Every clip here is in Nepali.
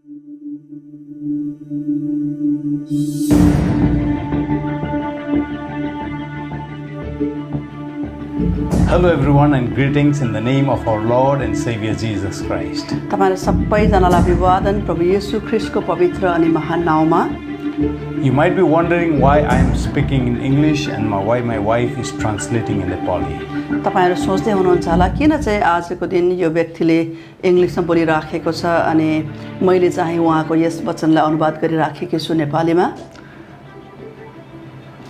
Hello everyone and greetings in the name of our Lord and Savior Jesus Christ. तपाईहरु सबैजनालाई अभिवादन प्रभु येशू ख्रीष्टको पवित्र अनि महान नाममा। You might be wondering why I am speaking in English and why my wife is translating in Nepali. तपाईहरु सोच्दै हुनुहुन्छ होला किन चाहिँ आजको दिन यो व्यक्तिले इंग्लिशमा बोलिराखेको छ अनि मैले चाहिँ उहाँको यस वचनलाई अनुवाद गरिराखेकी छु नेपालीमा।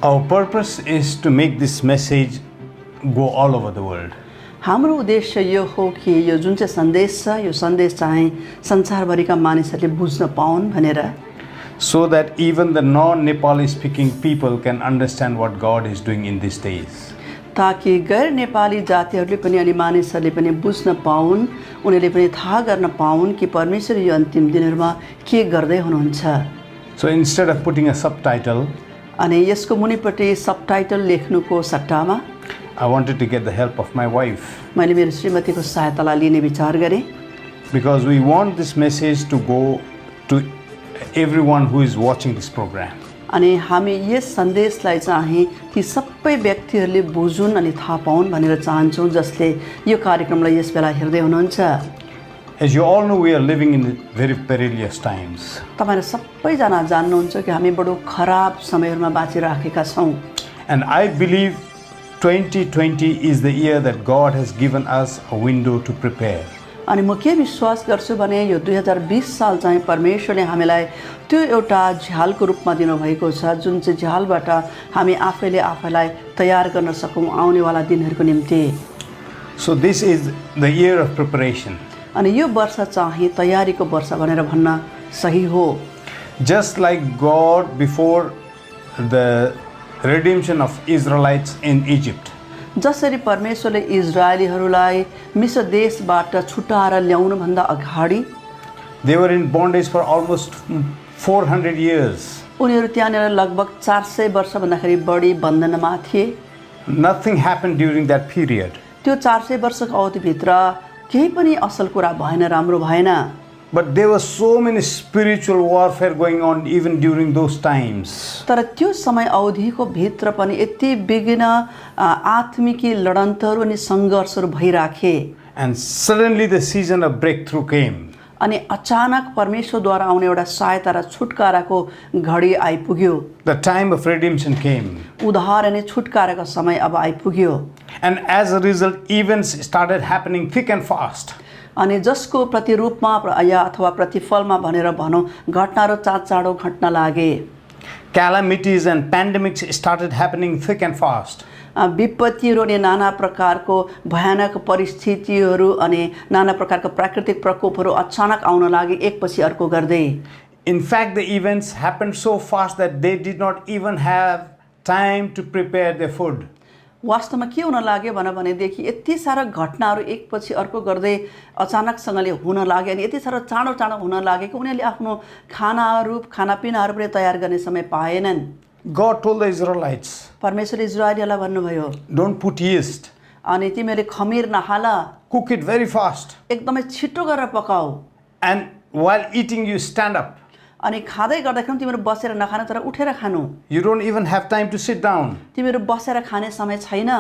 Our purpose is to make this message go all over the world. हाम्रो उद्देश्य यो हो कि यो जुन चाहिँ सन्देश छ यो सन्देश चाहिँ संसारभरिका मानिसहरूले बुझ्न पाउन् भनेर, so that even the non-Nepali speaking people can understand what God is doing in these days. ताकि गैर नेपाली जातिहरूले पनि अनि मानिसहरूले पनि बुझ्न पाउन्, उनीहरूले पनि थाहा गर्न पाउन् कि परमेश्वर यो अन्तिम दिनहरुमा के गर्दै हुनुहुन्छ। So instead of putting a subtitle, अनि यसको मुनिपट्टि सबटाइटल लेख्नुको सट्टामा I wanted to get the help of my wife, मैले मेरो श्रीमतीको सहायतालाई लिने विचार गरेँ, because we want this message to go to everyone who is watching this program. अनि हामी यस सन्देशलाई चाहिँ ती सबै व्यक्तिहरूले बुझुन् अनि थाहा पाउन् भनेर चाहन्छौँ जसले यो कार्यक्रमलाई यस बेला हेर्दै हुनुहुन्छ। As you all know, we are living in very perilous times. तपाईहरु सबैजना जान्नुहुन्छ कि हामी बडो खराब समयहरुमा बाँचिराखेका छौँ। And I believe 2020 is the year that God has given us a window to prepare. अनि म के विश्वास गर्छु भने यो 2020 साल चाहिँ परमेश्वरले हामीलाई त्यो एउटा झ्यालको रूपमा दिनुभएको छ जुन चाहिँ झ्यालबाट हामी आफैले आफैलाई तयार गर्न सकौं आउनेवाला दिनहरुको निम्ति। So this is the year of preparation. अनि यो वर्ष चाहिँ तयारीको वर्ष भनेर भन्न सही हो। Just like God before the redemption of Israelites in Egypt, जसरी परमेश्वरले इजरायलीहरूलाई मिस्र देशबाट छुटाएर ल्याउनु भन्दा अगाडि they were in bondage for almost 400 years. उनीहरू त्यहाँनिर लगभग 400 वर्ष भन्दाखेरि बढी बन्धनमा थिए। Nothing happened during that period. त्यो 400 वर्षको अवधिभित्र केही पनि असल कुरा भएन, राम्रो भएन। But there was so many spiritual warfare going on even during those times. तर त्यो समय अवधिको भित्र पनि यति विघ्न आत्मिकी लडन्तहरू अनि सङ्घर्षहरू भइराखे। And suddenly the season of breakthrough came. अनि अचानक परमेश्वरद्वारा आउने एउटा सहायता र छुटकाराको घडी आइपुग्यो। The time of redemption came. उद्धार अनि छुटकाराको समय अब आइपुग्यो। And as a result, events started happening thick and fast. अनि जसको प्रतिरूपमा या अथवा प्रतिफलमा भनेर भनौं घटनाहरू चाँडो घट्न लागे। Calamities and pandemics started happening thick and fast. विपत्तिहरू अनि नाना प्रकारको भयानक परिस्थितिहरू अनि नाना प्रकारको प्राकृतिक प्रकोपहरू अचानक आउन लागे एकपछि अर्को गर्दै। In fact, the events happened so fast that they did not even have time to prepare their food. वास्तवमा के हुन लाग्यो भनेदेखि यति सारा घटनाहरू एकपछि अर्को गर्दै अचानकसँगले हुन लागे अनि यति सारा चाँडो हुन लागे कि उनीहरूले आफ्नो खानापिनाहरू पनि तयार गर्ने समय पाएनन्। God told the Israelites, परमेश्वरले इजरायलीलाई भन्नुभयो, don't put yeast. अनि तिमीले खमीर नहाल, Cook it very fast. एकदमै छिटो गरेर पकाऊ। And while eating, you stand up. अनि खादै गर्दाखेरि तिमीहरू बसेर नखानु तर उठेर खानु। You don't even have time to sit down. तिमीहरू बसेर खाने समय छैन।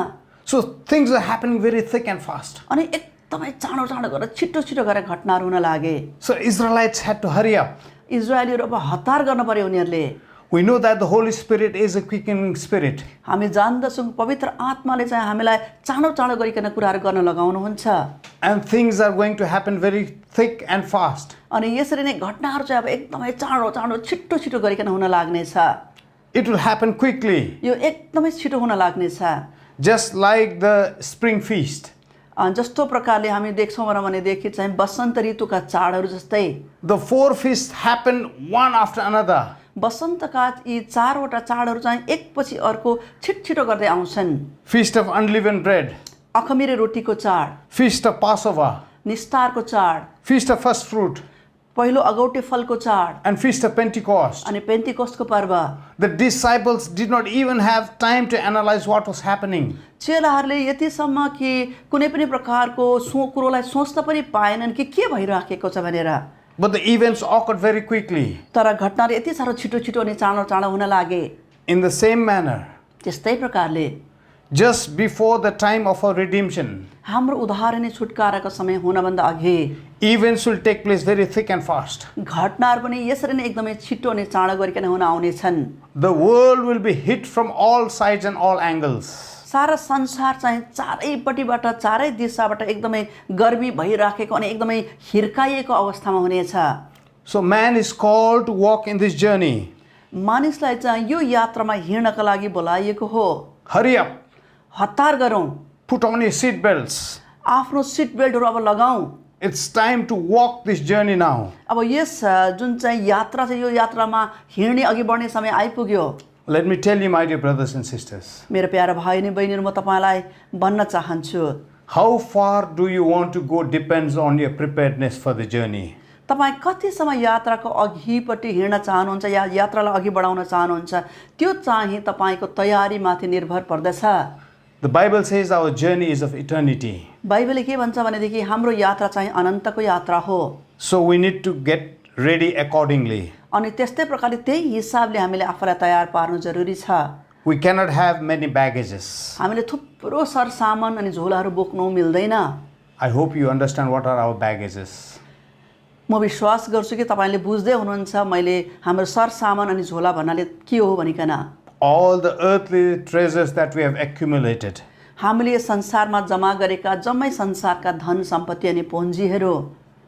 So things are happening very thick and fast. अनि एकदमै चाँडो गरेर छिटो गरेर घटनाहरू हुन लागे। So Israelites had to hurry up. इजरायलीहरू अब हतार गर्न पर्यो उनीहरूले। We know that the Holy Spirit is a quickening spirit. हामी जान्दछौँ पवित्र आत्माले चाहिँ हामीलाई चाँडो गरिकन कुराहरू गर्न लगाउनुहुन्छ। And things are going to happen very thick and fast. अनि यसरी नै घटनाहरू चाहिँ अब एकदमै चाँडो छिटो गरिकन हुन लाग्नेछ। It will happen quickly. यो एकदमै छिटो हुन लाग्नेछ। Just like the spring feast. जस्तो प्रकारले हामी देख्छौँ भनेदेखि चाहिँ वसन्त ऋतुका चाडहरू जस्तै The 4 feasts happen one after another. वसन्तका यी 4 वटा चाडहरू चाहिँ एकपछि अर्को छिटो गर्दै आउँछन्। Feast of unleavened bread. अखमिरे रोटीको चाड, Feast of Passover. निस्तारको चाड, Feast of first fruit. पहिलो अगौटे फलको चाड And Feast of Pentecost. अनि पेन्टिकोस्टको पर्व। The disciples did not even have time to analyze what was happening. चेलाहरूले यतिसम्म कि कुनै पनि प्रकारको कुरोलाई सोच्न पनि पाएनन् कि के भइराखेको छ भनेर। But the events occurred very quickly. तर घटनाहरू यति साह्रो छिटो छिटो अनि चाँडो चाँडो हुन लागे। In the same manner, त्यस्तै प्रकारले just before the time of our redemption, हाम्रो उद्धार अनि छुटकाराको समय हुनभन्दा अघि events will take place very thick and fast. घटनाहरू पनि यसरी नै एकदमै छिटो अनि चाँडो गरिकन हुन आउनेछन्। The world will be hit from all sides and all angles. सारा संसार चाहिँ चारैपट्टिबाट चारै दिशाबाट एकदमै गर्मी भइराखेको अनि एकदमै हिर्काइएको अवस्थामा हुनेछ। So man is called to walk in this journey. मानिसलाई चाहिँ यो यात्रामा हिँड्नका लागि बोलाइएको हो। Hurry up, हतार गरौँ, put on your seat belts. आफ्नो सिट बेल्टहरू अब लगाउँ। It's time to walk this journey now. अब यस जुन चाहिँ यात्रा छ यो यात्रामा हिँड्ने अघि बढ्ने समय आइपुग्यो। Let me tell you, my dear brothers and sisters, मेरो प्यारा भाइ अनि बहिनीहरू, म तपाईँलाई भन्न चाहन्छु, how far do you want to go depends on your preparedness for the journey. तपाईँ कतिसम्म यात्राको अघिपट्टि हिँड्न चाहनुहुन्छ या यात्रालाई अघि बढाउन चाहनुहुन्छ त्यो चाहिँ तपाईँको तयारीमाथि निर्भर पर्दछ। The Bible says our journey is of eternity. बाइबलले के भन्छ भनेदेखि हाम्रो यात्रा चाहिँ अनन्तको यात्रा हो। So we need to get ready accordingly. अनि त्यस्तै प्रकारले त्यही हिसाबले हामीले आफूलाई तयार पार्नु जरुरी छ। We cannot have many baggages. हामीले थुप्रो सरसामान अनि झोलाहरू बोक्नु मिल्दैन। I hope you understand what are our baggages. म विश्वास गर्छु कि तपाईँले बुझ्दै हुनुहुन्छ मैले हाम्रो सरसामान अनि झोला भन्नाले के हो भनिकन। All the earthly treasures that we have accumulated. हामीले संसारमा जम्मा गरेका जम्मै संसारका धन सम्पत्ति अनि पुँजीहरू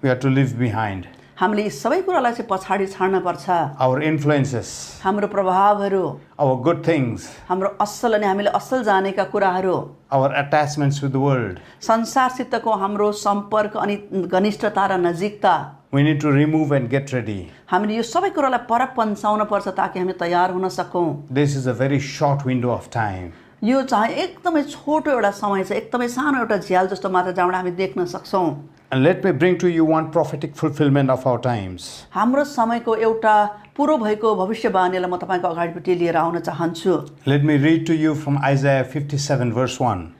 We have to leave behind. हामीले यी सबै कुरालाई चाहिँ पछाडि छाड्न पर्छ। Our influences, हाम्रो प्रभावहरू, our good things, हाम्रो असल अनि हामीले असल जानेका कुराहरू, our attachments with the world. संसारसितको हाम्रो सम्पर्क अनि घनिष्ठता र नजिकता We need to remove and get ready. हामीले यो सबै कुरालाई पर पन्साउन पर्छ ताकि हामी तयार हुन सकौँ। This is a very short window of time. यो चाहिँ एकदमै छोटो एउटा समय छ, एकदमै सानो एउटा झ्याल जस्तो मात्र जहाँबाट हामी देख्न सक्छौँ। And let me bring to you one prophetic fulfillment of our times. हाम्रो समयको एउटा पुरो भएको भविष्यवाणीलाई म तपाईँको अगाडिपट्टि लिएर आउन चाहन्छु। Let me read to you from Isaiah 57 verse 1.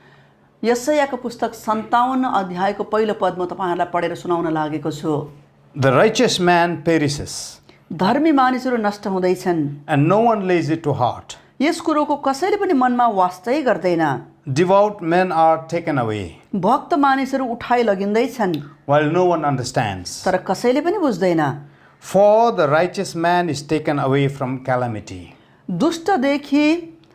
यशायाको पुस्तक 57 अध्यायको पहिलो पद म तपाईँहरूलाई पढेर सुनाउन लागेको छु। The righteous man perishes, धर्मी मानिसहरू नष्ट हुँदैछन्, and no one lays it to heart. यस कुरोको कसैले पनि मनमा वास्तै गर्दैन। Devout men are taken away, भक्त मानिसहरू उठाइ लगिँदैछन्, while no one understands. तर कसैले पनि बुझ्दैन। For the righteous man is taken away from calamity. दुष्टदेखि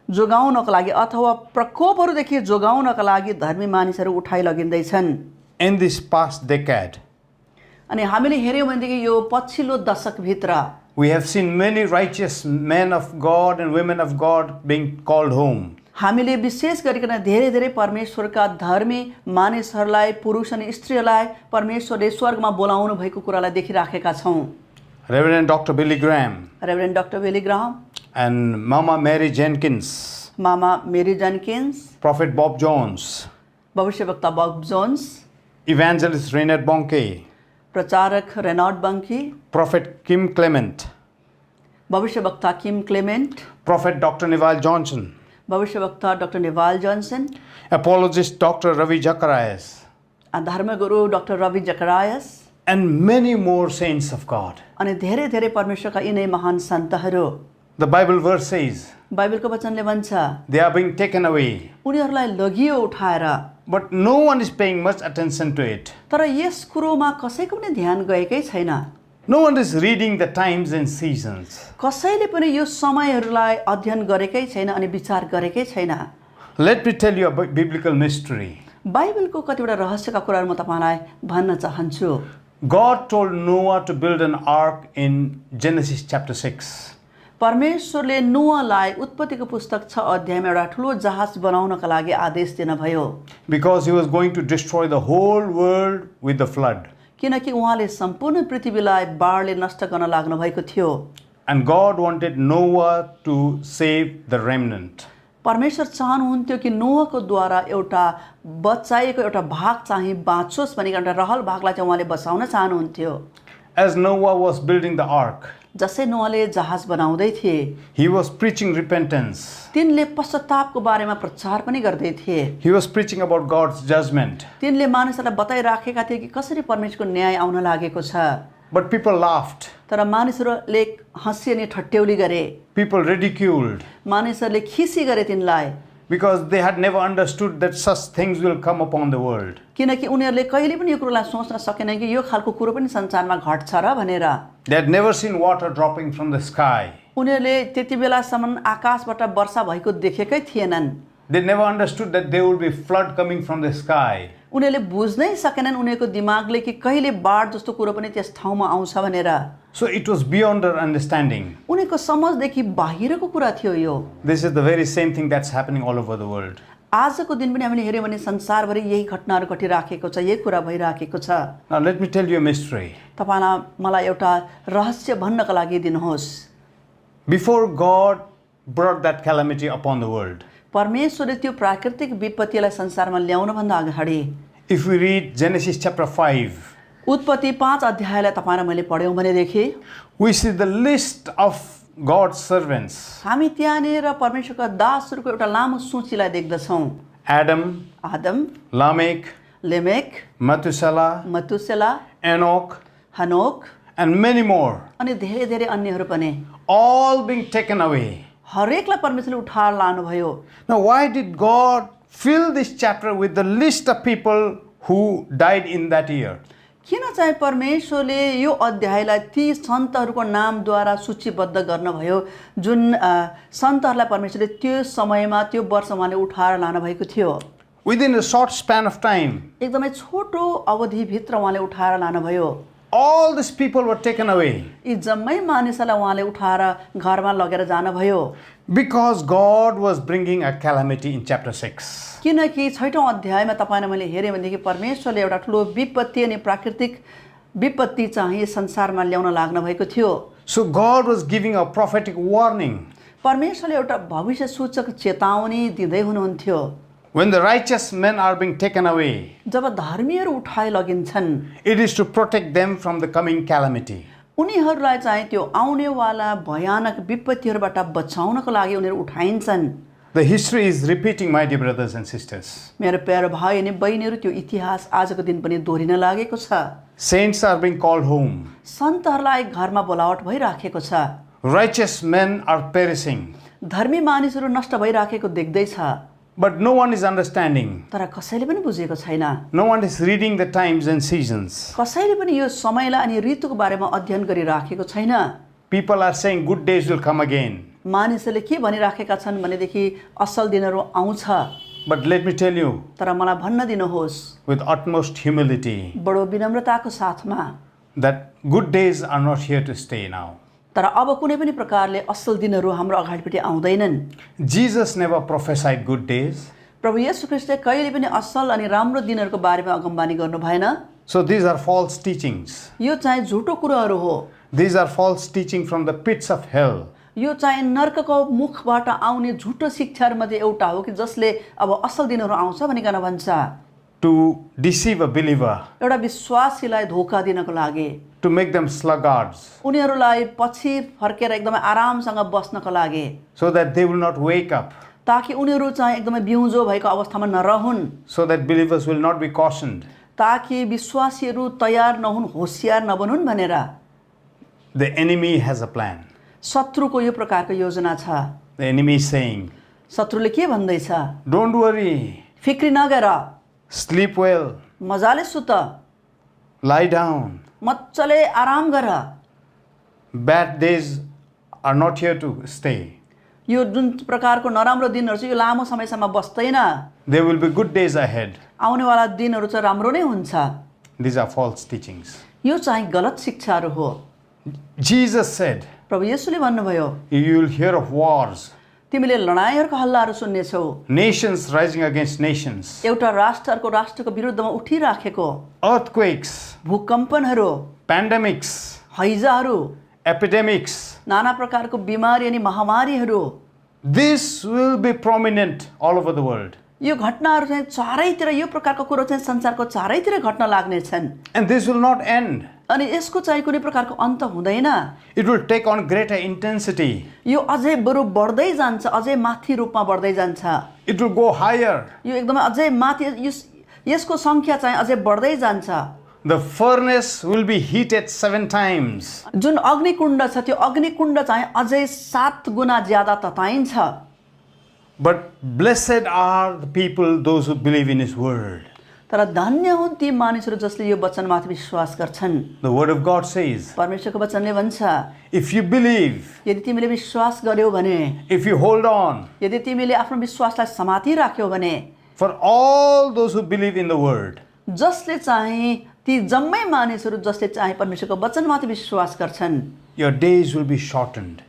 जोगाउनको लागि अथवा प्रकोपहरूदेखि जोगाउनका लागि धर्मी मानिसहरू उठाइ लगिँदैछन्। In this past decade, अनि हामीले हेऱ्यौँ भनेदेखि यो पछिल्लो दशकभित्र we have seen many righteous men of God and women of God being called home. हामीले विशेष गरिकन धेरै धेरै परमेश्वरका धर्मी मानिसहरूलाई, पुरुष अनि स्त्रीहरूलाई परमेश्वरले स्वर्गमा बोलाउनु भएको कुरालाई देखिराखेका छौँ। Reverend Dr. Billy Graham reverend doctor Billy Graham, and Mama Mary Jenkins, mama Mary Jenkins, Prophet Bob Jones, भविष्यवक्ता Bob Jones, Evangelist Reinhard Bonnke, प्रचारक Reinhard Bonnke, Prophet Kim Clement, भविष्यवक्ता Kim Clement, Prophet Dr. Neville Johnson, भविष्यवक्ता doctor Neville Johnson, Apologist Dr. Ravi Zacharias, धर्मगुरु doctor Ravi Zacharias and many more saints of God. अनि धेरै धेरै परमेश्वरका यिनै महान सन्तहरू। The Bible verse says बाइबलको वचनले भन्छ they are being taken away, उनीहरूलाई लगियो उठाएर, but no one is paying much attention to it. तर यस कुरोमा कसैको पनि ध्यान गएकै छैन। No one is reading the times and seasons. कसैले पनि यो समयहरूलाई अध्ययन गरेकै छैन अनि विचार गरेकै छैन। Let me tell you a biblical mystery. बाइबलको कतिवटा रहस्यका कुराहरू म तपाईँलाई भन्न चाहन्छु। God told Noah to build an ark in Genesis chapter 6. परमेश्वरले नोआलाई उत्पत्तिको पुस्तक 6 अध्यायमा एउटा ठुलो जहाज बनाउनका लागि आदेश दिनुभयो, Because he was going to destroy the whole world with the flood. किनकि उहाँले सम्पूर्ण पृथ्वीलाई बाढले नष्ट गर्न लाग्नु भएको थियो। And God wanted Noah to save the remnant. परमेश्वर चाहनुहुन्थ्यो कि नोआको द्वारा एउटा बचाइएको एउटा भाग चाहिँ बाँचोस् भनिकन एउटा रहल भागलाई चाहिँ उहाँले बचाउन चाहनुहुन्थ्यो। As Noah was building the ark, जसै नोआले जहाज बनाउँदै थिए he was preaching repentance. तिनले पश्चातापको बारेमा प्रचार पनि गर्दै थिए। He was preaching about God's judgment. तिनले मानिसहरूलाई बताइराखेका थिए कि कसरी परमेश्वरको न्याय आउन लागेको छ। But people laughed. तर मानिसहरूले हँसी अनि ठट्यौली गरे, People ridiculed मानिसहरूले खिसी गरे तिनलाई, because they had never understood that such things will come upon the world. किनकि उनीहरूले कहिले पनि यो कुरोलाई सोच्न सकेन कि यो खालको कुरो पनि संसारमा घट्छ र भनेर। They had never seen water dropping from the sky. उनीहरूले त्यति बेलासम्म आकाशबाट वर्षा भएको देखेकै थिएनन्। They never understood that there would be flood coming from the sky. उनीहरूले बुझ्नै सकेनन् उनीहरूको दिमागले कि कहिले बाढ जस्तो कुरो पनि त्यस ठाउँमा आउँछ भनेर। So it was beyond their understanding. उनीहरूको समझदेखि बाहिरको कुरा थियो यो। This is the very same thing that's happening all over the world. आजको दिन पनि हामीले हेऱ्यौँ भने संसारभरि यही घटनाहरू घटिराखेको छ, यही कुरा भइराखेको छ। Now let me tell you a mystery. तपाईँलाई मलाई एउटा रहस्य भन्नका लागि दिनुहोस्। Before God brought that calamity upon the world, परमेश्वरले त्यो प्राकृतिक विपत्तिलाई संसारमा ल्याउनभन्दा अगाडि if we read Genesis chapter 5, उत्पत्ति 5 अध्यायलाई तपाईँ र मैले पढ्यौँ भनेदेखि we see the list of God's servants. हामी त्यहाँनिर परमेश्वरका दासहरूको एउटा लामो सूचीलाई देख्दछौँ। Adam, Adam, Lamech, Lamech, Methuselah, मथुसेला, Enoch, हनोक and many more, अनि धेरै धेरै अन्यहरू पनि, all being taken away. हरेकलाई परमेश्वरले उठाएर लानुभयो। Now, why did God fill this chapter with the list of people who died in that year? किन चाहिँ परमेश्वरले यो अध्यायलाई ती सन्तहरूको नामद्वारा सूचीबद्ध गर्नुभयो जुन सन्तहरूलाई परमेश्वरले त्यो समयमा त्यो वर्ष उहाँले उठाएर लानुभएको थियो। Within a short span of time, एकदमै छोटो अवधिभित्र उहाँले उठाएर लानुभयो। all these people were taken away यी जम्मै मानिसहरूलाई उहाँले उठाएर घरमा लगेर जानुभयो, because God was bringing a calamity in chapter 6. किनकि 6औं अध्यायमा तपाईँलाई मैले हेरेँ भनेदेखि परमेश्वरले एउटा ठुलो विपत्ति अनि प्राकृतिक विपत्ति चाहिँ संसारमा ल्याउन लाग्नु भएको थियो। So God was giving a prophetic warning. परमेश्वरले एउटा भविष्य सूचक चेतावनी दिँदै हुनुहुन्थ्यो। When the righteous men are being taken away, जब धर्मीहरू उठाइ लगिन्छन्, it is to protect them from the coming calamity. उनीहरूलाई चाहिँ त्यो आउनेवाला भयानक विपत्तिहरूबाट बचाउनको लागि उनीहरू उठाइन्छन्। The history is repeating, my dear brothers and sisters. मेरो प्यारो भाइ अनि बहिनीहरू, त्यो इतिहास आजको दिन पनि दोहोरिन लागेको छ। Saints are being called home. सन्तहरूलाई घरमा बोलावट भइराखेको छ। Righteous men are perishing. धर्मी मानिसहरू नष्ट भइराखेको देख्दैछ, But no one is understanding. तर कसैले पनि बुझेको छैन। No one is reading the times and seasons. कसैले पनि यो समयलाई अनि ऋतुको बारेमा अध्ययन गरिराखेको छैन। People are saying good days will come again. मानिसहरूले के भनिराखेका छन् भनेदेखि असल दिनहरू आउँछ। But let me tell you, तर मलाई भन्न दिनुहोस् with utmost humility, बडो विनम्रताको साथमा, that good days are not here to stay now. तर अब कुनै पनि प्रकारले असल दिनहरू हाम्रो अगाडिपट्टि आउँदैनन्। Jesus never prophesied good days. प्रभु येशू ख्रीष्टले कहिले पनि असल अनि राम्रो दिनहरूको बारेमा अगमबानी गर्नु भएन। So these are false teachings. यो चाहिँ झुटो कुराहरू हो। These are false teaching from the pits of hell. यो चाहिँ नर्कको मुखबाट आउने झुटो शिक्षाहरूमध्ये एउटा हो कि जसले अब असल दिनहरू आउँछ भनिकन भन्छ। To deceive a believer, एउटा विश्वासीलाई धोका दिनको लागि, to make them sluggards, उनीहरूलाई पछि फर्केर एकदमै आरामसँग बस्नको लागि, so that they will not wake up, ताकि उनीहरू चाहिँ एकदमै बिउजो भएको अवस्थामा नरहुन्, so that believers will not be cautioned. ताकि विश्वासीहरू तयार नहुन्, होसियार नबनुन् भनेर। The enemy has a plan. शत्रुको यो प्रकारको योजना छ। The enemy is saying, शत्रुले के भन्दैछ? don't worry, फिक्री नगर, sleep well, मजाले सुत, lie down. मजाले आराम गर। Bad days are not here to stay. यो जुन प्रकारको नराम्रो दिनहरू छ यो लामो समयसम्म बस्दैन। There will be good days ahead. आउनेवाला दिनहरू चाहिँ राम्रो नै हुन्छ। These are false teachings. यो चाहिँ गलत शिक्षाहरू हो। Jesus said, प्रभु येशूले भन्नुभयो, you will hear of wars, तिमीले लडाइँहरूको हल्लाहरू सुन्नेछौ, nations rising against nations, एउटा राष्ट्र अर्को राष्ट्रको विरुद्धमा उठिराखेको, earthquakes, भूकम्पनहरू, pandemics, हैजाहरू, epidemics. नाना प्रकारको बिमारी अनि महामारीहरू। This will be prominent all over the world. यो घटनाहरू चाहिँ चारैतिर, यो प्रकारको कुरो चाहिँ संसारको चारैतिर घट्न लाग्नेछन्। And this will not end. अनि यसको चाहिँ कुनै प्रकारको अन्त हुँदैन। It will take on greater intensity. यो अझै बरु बढ्दै जान्छ, अझै माथि रूपमा बढ्दै जान्छ। It will go higher. यो एकदमै अझै माथि, यसको सङ्ख्या चाहिँ अझै बढ्दै जान्छ। The furnace will be heated 7 times. जुन अग्निकुण्ड छ त्यो अग्निकुण्ड चाहिँ अझै 7 गुणा ज्यादा तताइन्छ। But blessed are the people, those who believe in His word. तर धन्य हुन् ती मानिसहरू जसले यो वचनमाथि विश्वास गर्छन्। The word of God says, परमेश्वरको वचनले भन्छ, if you believe, यदि तिमीले विश्वास गर्यौ भने, if you hold on, यदि तिमीले आफ्नो विश्वासलाई समाति राख्यौ भने, for all those who believe in the word, जसले चाहिँ ती जम्मै मानिसहरू जसले चाहिँ परमेश्वरको वचनमाथि विश्वास गर्छन्, your days will be shortened.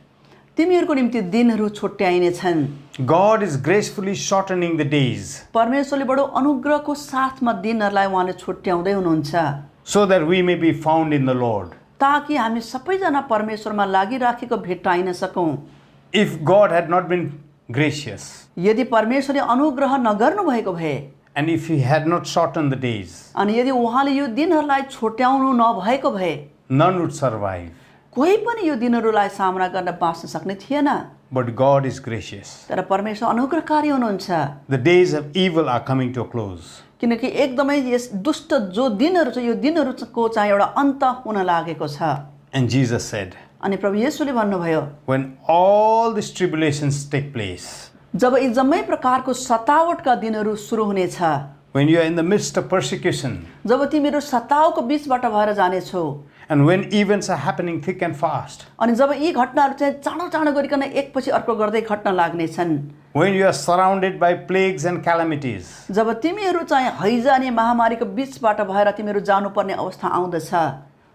तिमीहरूको निम्ति दिनहरू छुट्याइने छन्। God is gracefully shortening the days परमेश्वरले बडो अनुग्रहको साथमा दिनहरूलाई उहाँले छुट्याउँदै हुनुहुन्छ, so that we may be found in the Lord. ताकि हामी सबैजना परमेश्वरमा लागिराखेको भेट्टाइन सकौँ। If God had not been gracious, यदि परमेश्वरले अनुग्रह नगर्नु भएको भए and if He had not shortened the days, अनि यदि उहाँले यो दिनहरूलाई छुट्याउनु नभएको भए none would survive. कोही पनि यो दिनहरूलाई सामना गर्न बाँच्न सक्ने थिएन। But God is gracious. तर परमेश्वर अनुग्रहकारी हुनुहुन्छ, The days of evil are coming to a close. किनकि एकदमै यस दुष्ट जो दिनहरू छ यो दिनहरूको चाहिँ एउटा अन्त हुन लागेको छ। And Jesus said, अनि प्रभु येशूले भन्नुभयो, when all these tribulations take place, जब यी जम्मै प्रकारको सतावटका दिनहरू सुरु हुनेछ, when you are in the midst of persecution, जब तिमीहरू सतावको बीचबाट भएर जानेछौ, and when events are happening thick and fast, अनि जब यी घटनाहरू चाहिँ चाँडो चाँडो गरिकन एकपछि अर्को गर्दै घट्न लाग्नेछन्, when you are surrounded by plagues and calamities, जब तिमीहरू चाहिँ हैजा अनि महामारीको बीचबाट भएर तिमीहरू जानुपर्ने अवस्था आउँदछ,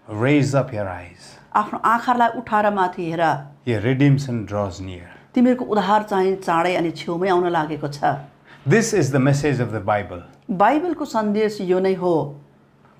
raise up your eyes. आफ्नो आँखालाई उठाएर माथि हेर, Your redemption draws near. तिमीहरूको उद्धार चाहिँ चाँडै अनि छेउमै आउन लागेको छ। This is the message of the Bible. बाइबलको सन्देश यो नै हो।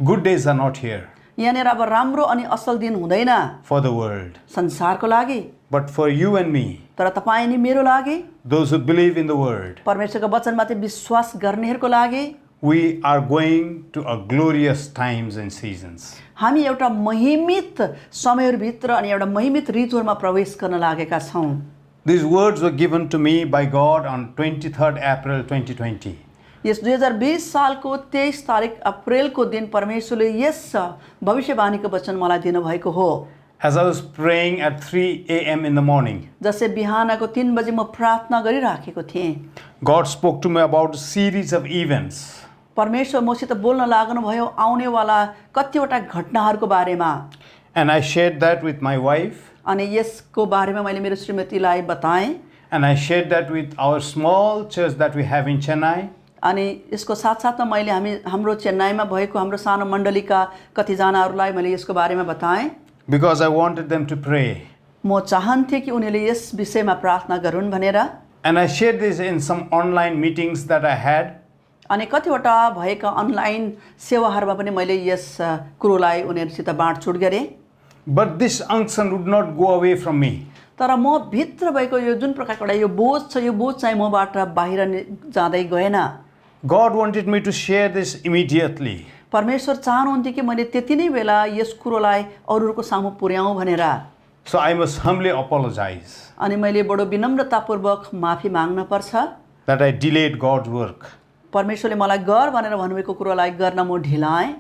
Good days are not here यहाँनिर अब राम्रो अनि असल दिन हुँदैन for the world, संसारको लागि, but for you and me, तर तपाईँ अनि मेरो लागि, those who believe in the word. परमेश्वरको वचनमाथि विश्वास गर्नेहरूको लागि We are going to a glorious times and seasons. हामी एउटा महिमित समयहरूभित्र अनि एउटा महिमित ऋतुहरूमा प्रवेश गर्न लागेका छौँ। These words were given to me by God on 23rd April 2020. यस 2020 सालको 23 तारिक अप्रेलको दिन परमेश्वरले यस भविष्यवाणीको वचन मलाई दिनुभएको हो। As I was praying at 3 a.m. in the morning, जसै बिहानको 3 बजे म प्रार्थना गरिराखेको थिएँ, God spoke to me about a series of events. परमेश्वर मसित बोल्न लाग्नुभयो आउनेवाला कतिवटा घटनाहरूको बारेमा। And I shared that with my wife, अनि यसको बारेमा मैले मेरो श्रीमतीलाई बताएँ, and I shared that with our small church that we have in Chennai. अनि यसको साथसाथमा मैले हाम्रो चेन्नईमा भएको हाम्रो सानो मण्डलीका कतिजनाहरूलाई मैले यसको बारेमा बताएँ, Because I wanted them to pray. म चाहन्थेँ कि उनीहरूले यस विषयमा प्रार्थना गरून् भनेर। And I shared this in some online meetings that I had. अनि कतिवटा भएका अनलाइन सेवाहरूमा पनि मैले यस कुरोलाई उनीहरूसित बाँडचुँड गरेँ। But this unction would not go away from me. तर म भित्र भएको यो जुन प्रकारको एउटा यो बोझ छ, यो बोझ चाहिँ मबाट बाहिर जाँदै गएन। God wanted me to share this immediately. परमेश्वर चाहनुहुन्थ्यो कि मैले त्यति नै बेला यस कुरोलाई अरूहरूको सामु पुर्याउँ भनेर। So I must humbly apologize अनि मैले बडो विनम्रतापूर्वक माफी माग्न पर्छ। that I delayed God's work. परमेश्वरले मलाई गर भनेर भन्नुभएको कुरोलाई गर्न म ढिलाएँ।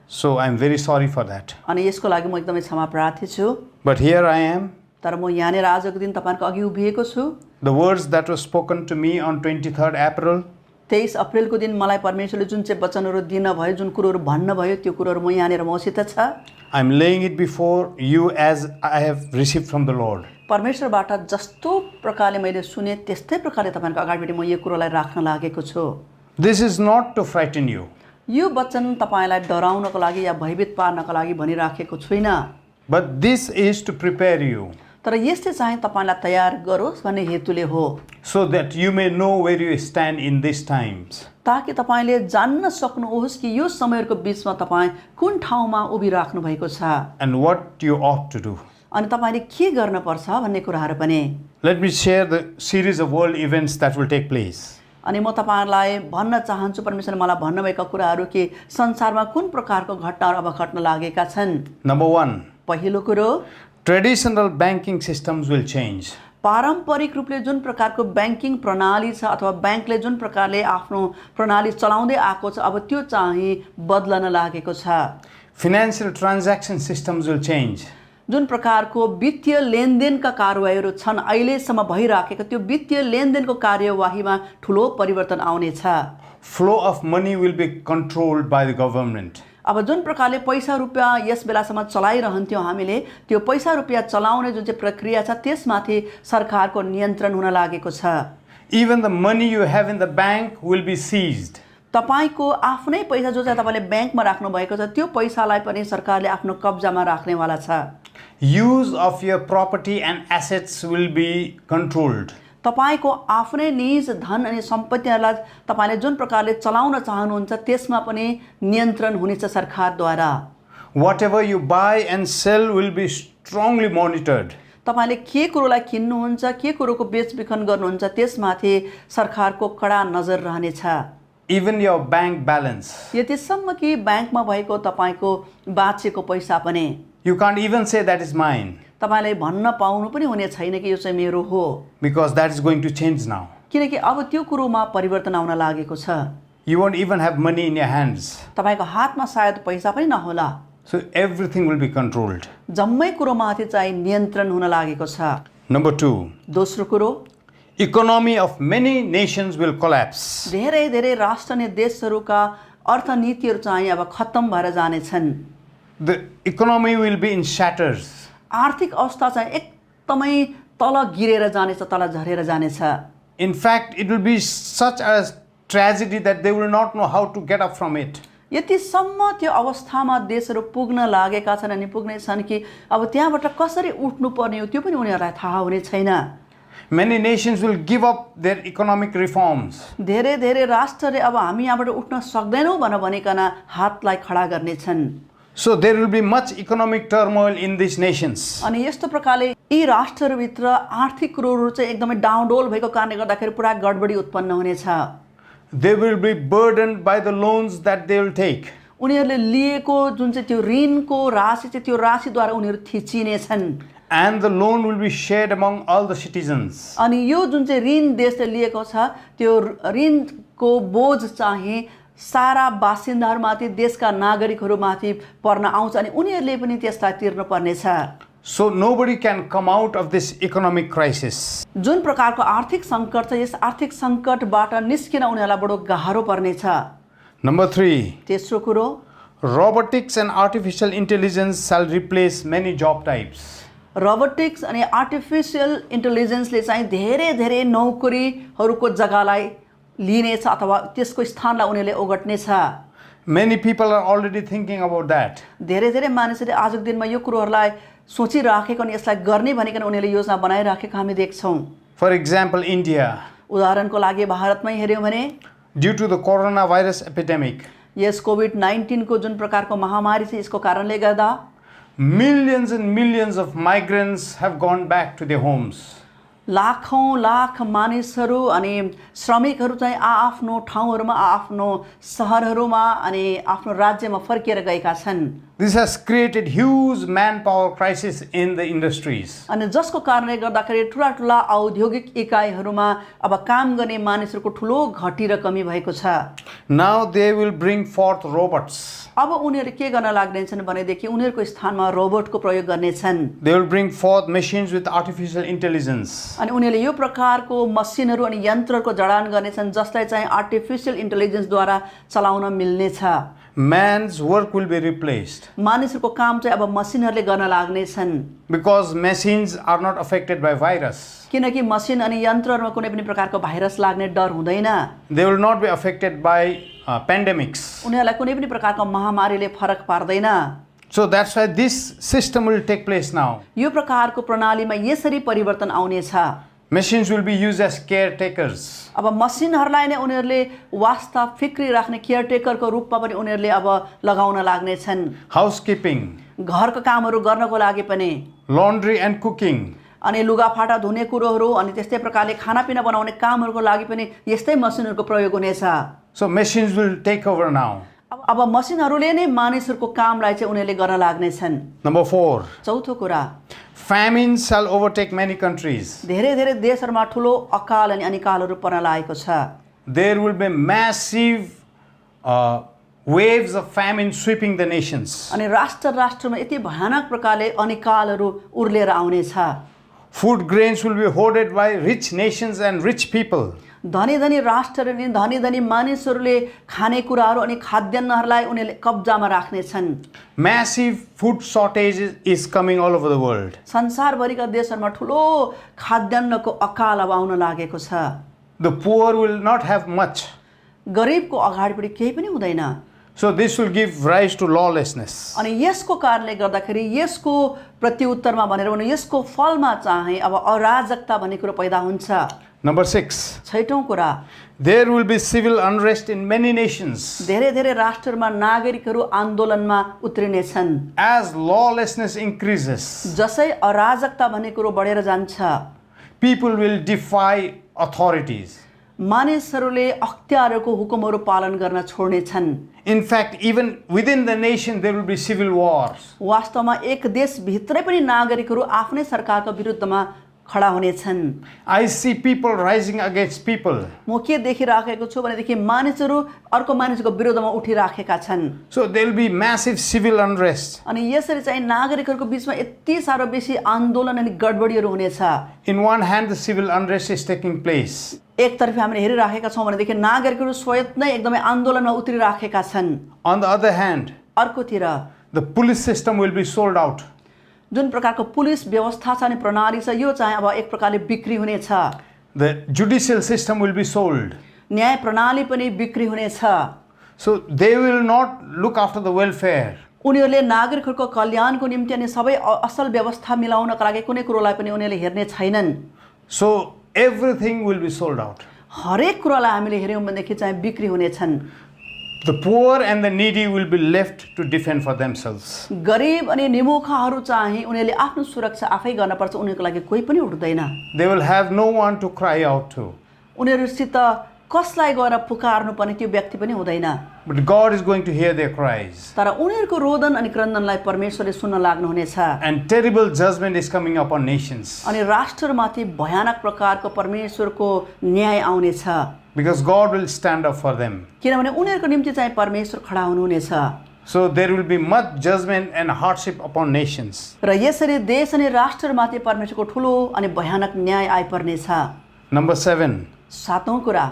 So I'm very sorry for that. अनि यसको लागि म एकदमै क्षमा प्रार्थी छु। But here I am. तर म यहाँनिर आजको दिन तपाईँहरूको अघि उभिएको छु। The words that were spoken to me on 23rd April, 23 अप्रेलको दिन मलाई परमेश्वरले जुन चाहिँ वचनहरू दिन भयो, जुन कुरोहरू भन्नुभयो, त्यो कुरोहरू म यहाँनिर मसित छ। I'm laying it before you as I have received from the Lord. परमेश्वरबाट जस्तो प्रकारले मैले सुने त्यस्तै प्रकारले तपाईँहरूको अगाडिपट्टि म यो कुरोलाई राख्न लागेको छु। This is not to frighten you, यो वचन तपाईँलाई डराउनको लागि या भयभीत पार्नको लागि भनिराखेको छुइनँ, but this is to prepare you तर यसले चाहिँ तपाईँलाई तयार गरोस् भन्ने हेतुले हो, so that you may know where you stand in these times. ताकि तपाईँले जान्न सक्नुहोस् कि यो समयहरूको बिचमा तपाईँ कुन ठाउँमा उभिराख्नु भएको छ And what you ought to do. अनि तपाईँले के गर्नुपर्छ भन्ने कुराहरू पनि। Let me share the series of world events that will take place. अनि म तपाईँहरूलाई भन्न चाहन्छु, परमेश्वरले मलाई भन्नुभएका कुराहरू कि संसारमा कुन प्रकारको घटनाहरू अब घट्न लागेका छन्। Number 1, पहिलो कुरो, traditional banking systems will change. पारम्परिक रूपले जुन प्रकारको ब्याङ्किङ प्रणाली छ अथवा ब्याङ्कले जुन प्रकारले आफ्नो प्रणाली चलाउँदै आएको छ, अब त्यो चाहिँ बदलन लागेको छ। Financial transaction systems will change. जुन प्रकारको वित्तीय लेनदेनका कारवाहीहरू छन् अहिलेसम्म भइराखेको त्यो वित्तीय लेनदेनको कार्यवाहीमा ठुलो परिवर्तन आउनेछ। Flow of money will be controlled by the government. अब जुन प्रकारले पैसा रुपियाँ यस बेलासम्म चलाइरहन्थ्यौँ हामीले त्यो पैसा रुपियाँ चलाउने जुन चाहिँ प्रक्रिया छ त्यसमाथि सरकारको नियन्त्रण हुन लागेको छ। Even the money you have in the bank will be seized. तपाईको आफ्नै पैसा जो चाहिँ तपाईँले ब्याङ्कमा राख्नु भएको छ त्यो पैसालाई पनि सरकारले आफ्नो कब्जामा राख्नेवाला छ। Use of your property and assets will be controlled. तपाईको आफ्नै निज धन अनि सम्पत्तिहरूलाई तपाईँले जुन प्रकारले चलाउन चाहनुहुन्छ त्यसमा पनि नियन्त्रण हुनेछ सरकारद्वारा। Whatever you buy and sell will be strongly monitored. तपाईँले के कुरोलाई किन्नुहुन्छ के कुरोको बेचबिखन गर्नुहुन्छ त्यसमाथि सरकारको कडा नजर रहनेछ। Even your bank balance. यतिसम्म कि ब्याङ्कमा भएको तपाईँको बाँचेको पैसा पनि You can't even say that is mine तपाईँले भन्न पाउनु पनि हुने छैन कि यो चाहिँ मेरो हो, because that is going to change now. किनकि अब त्यो कुरोमा परिवर्तन आउन लागेको छ। You won't even have money in your hands. तपाईँको हातमा सायद पैसा पनि नहोला। So everything will be controlled. जम्मै कुरोमाथि चाहिँ नियन्त्रण हुन लागेको छ। Number 2, दोस्रो कुरो, economy of many nations will collapse. धेरै धेरै राष्ट्र अनि देशहरूका अर्थनीतिहरू चाहिँ अब खत्तम भएर जानेछन्। The economy will be in shatters. आर्थिक अवस्था चाहिँ एकदमै तल गिरेर जानेछ, तल झरेर जानेछ। In fact, it will be such a tragedy that they will not know how to get up from it. यतिसम्म त्यो अवस्थामा देशहरू पुग्न लागेका छन् अनि पुग्ने छन् कि अब त्यहाँबाट कसरी उठ्नु पर्ने हो त्यो पनि उनीहरूलाई थाहा हुने छैन। Many nations will give up their economic reforms. धेरै धेरै राष्ट्रले अब हामी यहाँबाट उठ्न सक्दैनौँ भनिकन हातलाई खडा गर्नेछन्। So there will be much economic turmoil in these nations. अनि यस्तो प्रकारले यी राष्ट्रहरूभित्र आर्थिक कुरोहरू चाहिँ एकदमै डाउनडोल भएको कारणले गर्दाखेरि पुरा गडबडी उत्पन्न हुनेछ। They will be burdened by the loans that they will take. उनीहरूले लिएको जुन चाहिँ त्यो ऋणको राशि चाहिँ त्यो राशिद्वारा उनीहरू थिचिनेछन्। And the loan will be shared among all the citizens. अनि यो जुन चाहिँ ऋण देशले लिएको छ त्यो ऋणको बोझ चाहिँ सारा बासिन्दाहरूमाथि देशका नागरिकहरूमाथि पर्न आउँछ अनि उनीहरूले पनि त्यसलाई तिर्नु पर्नेछ। So nobody can come out of this economic crisis. जुन प्रकारको आर्थिक सङ्कट छ यस आर्थिक सङ्कटबाट निस्किन उनीहरूलाई बडो गाह्रो पर्नेछ। Number 3, तेस्रो कुरो, robotics and artificial intelligence shall replace many job types. Robotics अनि आर्टिफिसियल इन्टेलिजेन्सले चाहिँ धेरै धेरै नौकरीहरूको जग्गालाई लिनेछ अथवा त्यसको स्थानलाई उनीहरूले ओगट्नेछ। Many people are already thinking about that. धेरै धेरै मानिसहरूले आजको दिनमा यो कुरोहरूलाई सोचिराखेको अनि यसलाई गर्ने भनिकन उनीहरूले योजना बनाइराखेको हामी देख्छौँ। For example, India, उदाहरणको लागि भारतमै हेऱ्यौँ भने due to the coronavirus epidemic, yes COVID-19 को जुन प्रकारको महामारी छ यसको कारणले गर्दा millions and millions of migrants have gone back to their homes. लाखौं लाख मानिसहरू अनि श्रमिकहरू चाहिँ आआफ्नो ठाउँहरूमा आआफ्नो सहरहरूमा अनि आफ्नो राज्यमा फर्केर गएका छन्। This has created huge manpower crisis in the industries. अनि जसको कारणले गर्दाखेरि ठुला ठुला औद्योगिक इकाइहरूमा अब काम गर्ने मानिसहरूको ठुलो घटी र कमी भएको छ। Now they will bring forth robots. अब उनीहरू के गर्न लाग्नेछन् भनेदेखि उनीहरूको स्थानमा रोबोटको प्रयोग गर्नेछन्। They will bring forth machines with artificial intelligence. अनि उनीहरूले यो प्रकारको मसिनहरू अनि यन्त्रहरूको जडान गर्नेछन् जसलाई चाहिँ आर्टिफिसियल इन्टेलिजेन्सद्वारा चलाउन मिल्नेछ। Man's work will be replaced मानिसहरूको काम चाहिँ अब मसिनहरूले गर्न लाग्नेछन् because machines are not affected by virus. किनकि मसिन अनि यन्त्रहरूमा कुनै पनि प्रकारको भाइरस लाग्ने डर हुँदैन। They will not be affected by pandemics. उनीहरूलाई कुनै पनि प्रकारको महामारीले फरक पार्दैन। So that's why this system will take place now. यो प्रकारको प्रणालीमा यसरी परिवर्तन आउनेछ। Machines will be used as caretakers. अब मसिनहरूलाई नै उनीहरूले वास्ता फिक्री राख्ने केयरटेकरको रूपमा पनि उनीहरूले अब लगाउन लाग्नेछन्। Housekeeping, घरको कामहरू गर्नको लागि पनि laundry and cooking. अनि लुगाफाटा धुने कुरोहरू अनि त्यस्तै प्रकारले खानापिना बनाउने कामहरूको लागि पनि यस्तै मसिनहरूको प्रयोग हुनेछ। So machines will take over now. अब मसिनहरूले नै मानिसहरूको कामलाई चाहिँ उनीहरूले गर्न लाग्नेछन्। Number 4, चौथो कुरा, famine shall overtake many countries. धेरै धेरै देशहरूमा ठुलो अकाल अनि अनिकालहरू पर्न लागेको छ। There will be massive waves of famine sweeping the nations. अनि राष्ट्रमा यति भयानक प्रकारले अनिकालहरू उर्लेर आउनेछ। Food grains will be hoarded by rich nations and rich people. धनी धनी राष्ट्रहरू अनि धनी धनी मानिसहरूले खानेकुराहरू अनि खाद्यान्नहरूलाई उनीहरूले कब्जामा राख्नेछन्। Massive food shortage is coming all over the world. संसारभरिका देशहरूमा ठुलो खाद्यान्नको अकाल अब आउन लागेको छ। The poor will not have much. गरिबको अगाडिपट्टि केही पनि हुँदैन। So this will give rise to lawlessness. अनि यसको कारणले गर्दाखेरि यसको प्रत्युत्तरमा भनेर भने यसको फलमा चाहिँ अब अराजकता भन्ने कुरो पैदा हुन्छ। Number 6. छैटौं कुरा, There will be civil unrest in many nations. धेरै धेरै राष्ट्रहरूमा नागरिकहरू आन्दोलनमा उत्रिनेछन्। As lawlessness increases, जसै अराजकता भन्ने कुरो बढेर जान्छ, people will defy authorities. मानिसहरूले अख्तियारको हुकुमहरू पालन गर्न छोड्नेछन्। In fact, even within the nation there will be civil wars. वास्तवमा एक देशभित्रै पनि नागरिकहरू आफ्नै सरकारको विरुद्धमा खडा हुनेछन्। I see people rising against people. म के देखिराखेको छु भनेदेखि मानिसहरू अर्को मानिसको विरुद्धमा उठिराखेका छन्। So there will be massive civil unrest. अनि यसरी चाहिँ नागरिकहरूको बीचमा यति साह्रो बेसी आन्दोलन अनि गडबडीहरू हुनेछ। In one hand, the civil unrest is taking place. एकतर्फ हामीले हेरिराखेका छौँ भनेदेखि नागरिकहरू स्वयं नै एकदमै आन्दोलनमा उत्रिराखेका छन्। On the other hand, अर्कोतिर the police system will be sold out. जुन प्रकारको पुलिस व्यवस्था छ अनि प्रणाली छ यो चाहिँ अब एक प्रकारले बिक्री हुनेछ। The judicial system will be sold. न्याय प्रणाली पनि बिक्री हुनेछ। So they will not look after the welfare. उनीहरूले नागरिकहरूको कल्याणको निम्ति अनि सबै असल व्यवस्था मिलाउनका लागि कुनै कुरोलाई पनि उनीहरूले हेर्ने छैनन्। So everything will be sold out. हरेक कुरालाई हामीले हेर्यौँ भनेदेखि चाहिँ बिक्री हुनेछन्। The poor and the needy will be left to defend for themselves. गरिब अनि निमुखाहरू चाहिँ उनीहरूले आफ्नो सुरक्षा आफै गर्नुपर्छ, उनीहरूको लागि कोही पनि उठ्दैन। They will have no one to cry out to. उनीहरूसित कसलाई गएर पुकार्नु पर्ने त्यो व्यक्ति पनि हुँदैन। But God is going to hear their cries. तर उनीहरूको रोदन अनि क्रन्दनलाई परमेश्वरले सुन्न लाग्नुहुनेछ। And terrible judgment is coming upon nations. अनि राष्ट्रमाथि भयानक प्रकारको परमेश्वरको न्याय आउनेछ। Because God will stand up for them. किनभने उनीहरूको निम्ति चाहिँ परमेश्वर खडा हुनुहुनेछ। So there will be much judgment and hardship upon nations. र यसरी देश अनि राष्ट्रमाथि परमेश्वरको ठुलो अनि भयानक न्याय आइपर्नेछ। Number 7. सातौं कुरा,